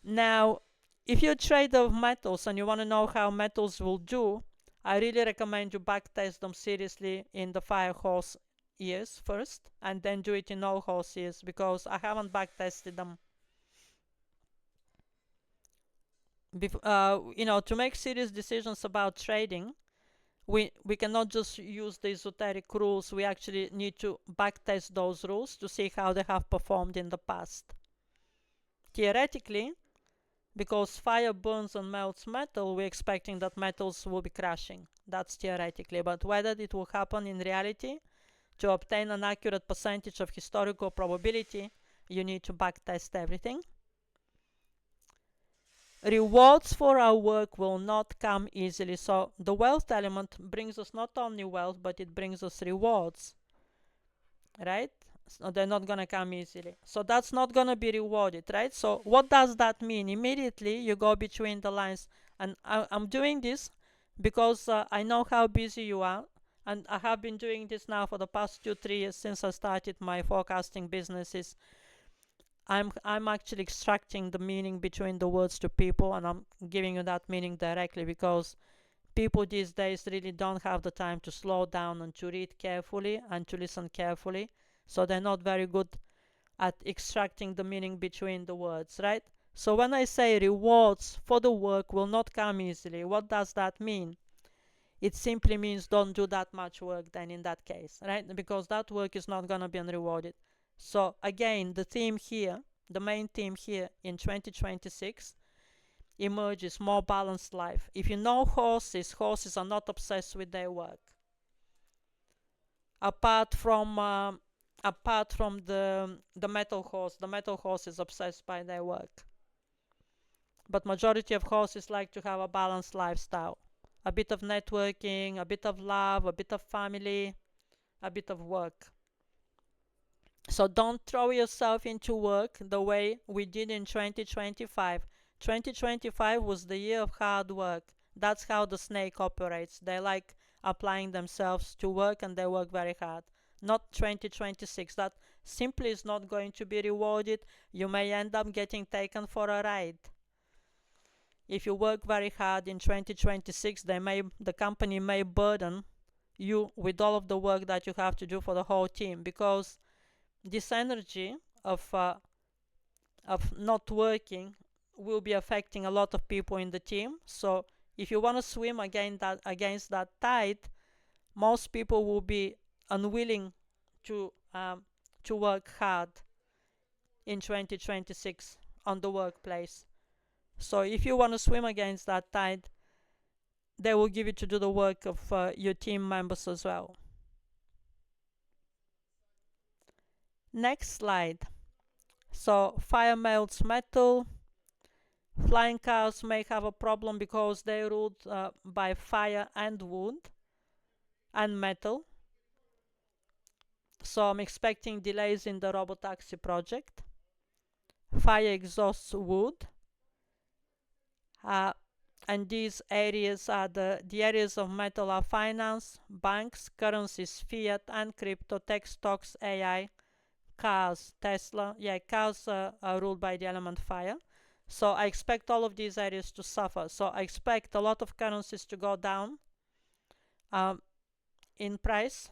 Now, if you're a trader of metals and you want to know how metals will do, I really recommend you backtest them seriously in the fire horse years first, and then do it in all horse years, because I haven't backtested them. To make serious decisions about trading, we cannot just use the esoteric rules. We actually need to backtest those rules to see how they have performed in the past. Theoretically, because fire burns and melts metal, we're expecting that metals will be crashing. That's theoretically. But whether it will happen in reality, to obtain an accurate percentage of historical probability, you need to backtest everything. Rewards for our work will not come easily. So the wealth element brings us not only wealth, but it brings us rewards, right? So they're not going to come easily. So that's not going to be rewarded, right? So what does that mean? Immediately you go between the lines. And I'm doing this because I know how busy you are. And I have been doing this now for the past 2-3 years since I started my forecasting businesses. I'm actually extracting the meaning between the words to people, and I'm giving you that meaning directly, because people these days really don't have the time to slow down and to read carefully and to listen carefully. So they're not very good at extracting the meaning between the words, right? So when I say rewards for the work will not come easily, what does that mean? It simply means don't do that much work then in that case, right? Because that work is not going to be rewarded. So again, the theme here, the main theme here in 2026 emerges more balanced life. If you know horses, horses are not obsessed with their work. Apart from the metal horse is obsessed by their work. But majority of horses like to have a balanced lifestyle. A bit of networking, a bit of love, a bit of family, a bit of work. So don't throw yourself into work the way we did in 2025. 2025 was the year of hard work. That's how the snake operates. They like applying themselves to work, and they work very hard. Not 2026. That simply is not going to be rewarded. You may end up getting taken for a ride. If you work very hard in 2026, the company may burden you with all of the work that you have to do for the whole team, because this energy of not working will be affecting a lot of people in the team. So if you want to swim against that tide, most people will be unwilling to work hard in 2026 on the workplace. So if you want to swim against that tide, they will give you to do the work of your team members as well. Next slide. So fire melts metal. Flying cars may have a problem because they're ruled by fire and wood and metal. So I'm expecting delays in the robotaxi project. Fire exhausts wood. And these areas are the areas of metal are finance, banks, currencies, fiat and crypto, tech stocks, AI, cars, Tesla. Yeah, cars are ruled by the element fire. So I expect all of these areas to suffer. So I expect a lot of currencies to go down in price,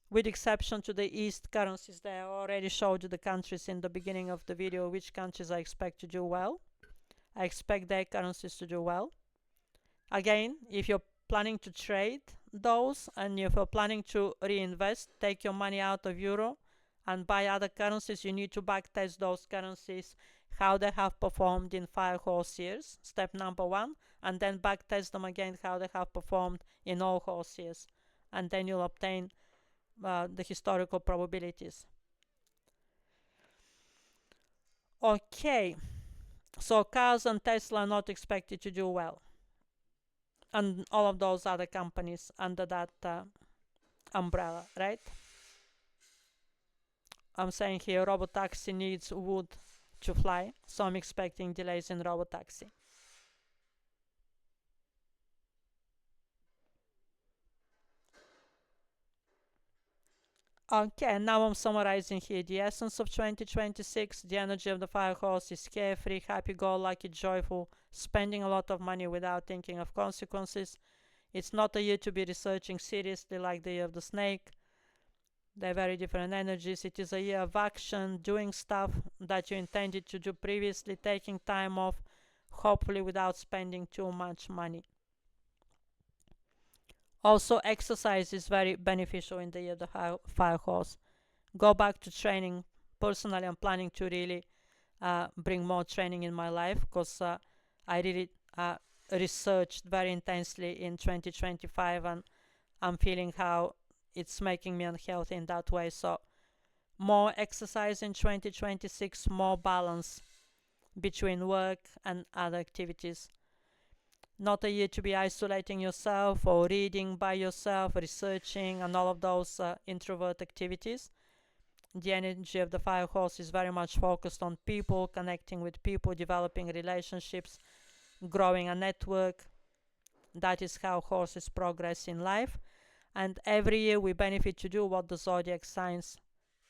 with exception to the East currencies. They already showed you the countries in the beginning of the video, which countries I expect to do well. I expect their currencies to do well. Again, if you're planning to trade those, and if you're planning to reinvest, take your money out of euro and buy other currencies, you need to backtest those currencies, how they have performed in 5 horse years, step number 1, and then backtest them again, how they have performed in all horse years, and then you'll obtain the historical probabilities. Okay, so cars and Tesla are not expected to do well, and all of those other companies under that umbrella, right? I'm saying here robotaxi needs wood to fly, so I'm expecting delays in robotaxi. Okay, now I'm summarizing here the essence of 2026. The energy of the fire horse is carefree, happy-go-lucky, joyful, spending a lot of money without thinking of consequences. It's not a year to be researching seriously like the year of the snake. They're very different energies. It is a year of action, doing stuff that you intended to do previously, taking time off, hopefully without spending too much money. Also, exercise is very beneficial in the year of the fire horse. Go back to training. Personally, I'm planning to really bring more training in my life, because I really researched very intensely in 2025, and I'm feeling how it's making me unhealthy in that way. So more exercise in 2026, more balance between work and other activities. Not a year to be isolating yourself or reading by yourself, researching, and all of those introvert activities. The energy of the fire horse is very much focused on people, connecting with people, developing relationships, growing a network. That is how horses progress in life. And every year we benefit to do what the zodiac signs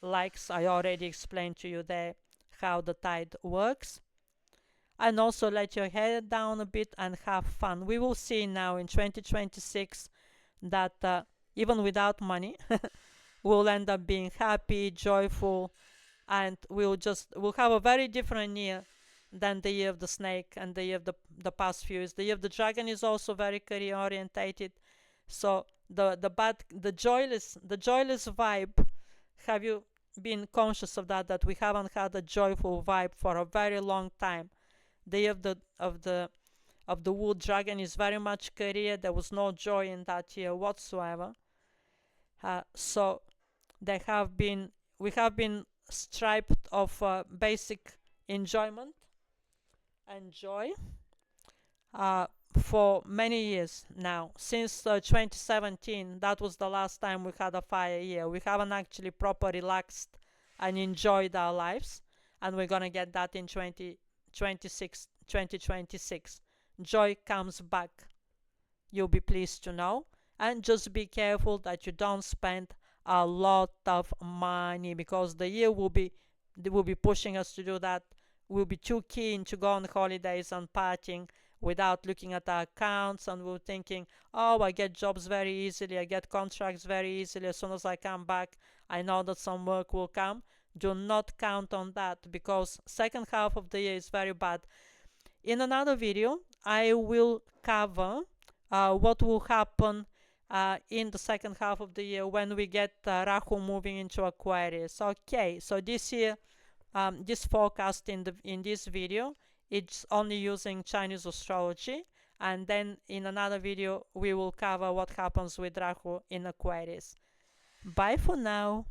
likes. I already explained to you there how the tide works. And also let your head down a bit and have fun. We will see now in 2026 that even without money, we'll end up being happy, joyful, and we'll have a very different year than the year of the snake and the year of the past few years. The year of the dragon is also very career orientated. So the joyless vibe, have you been conscious of that we haven't had a joyful vibe for a very long time? The year of the wood dragon is very much career. There was no joy in that year whatsoever. So we have been stripped of basic enjoyment and joy for many years now. Since 2017, that was the last time we had a fire year. We haven't actually properly relaxed and enjoyed our lives, and we're gonna get that in 2026. Joy comes back, you'll be pleased to know. And just be careful that you don't spend a lot of money, because the year they will be pushing us to do that. We'll be too keen to go on holidays and partying without looking at our accounts, and we're thinking, oh, I get jobs very easily, I get contracts very easily. As soon as I come back, I know that some work will come. Do not count on that, because second half of the year is very bad. In another video, I will cover what will happen in the second half of the year when we get Rahu moving into Aquarius. Okay, so this year, this forecast in this video, it's only using Chinese astrology, and then in another video we will cover what happens with Rahu in Aquarius. Bye for now.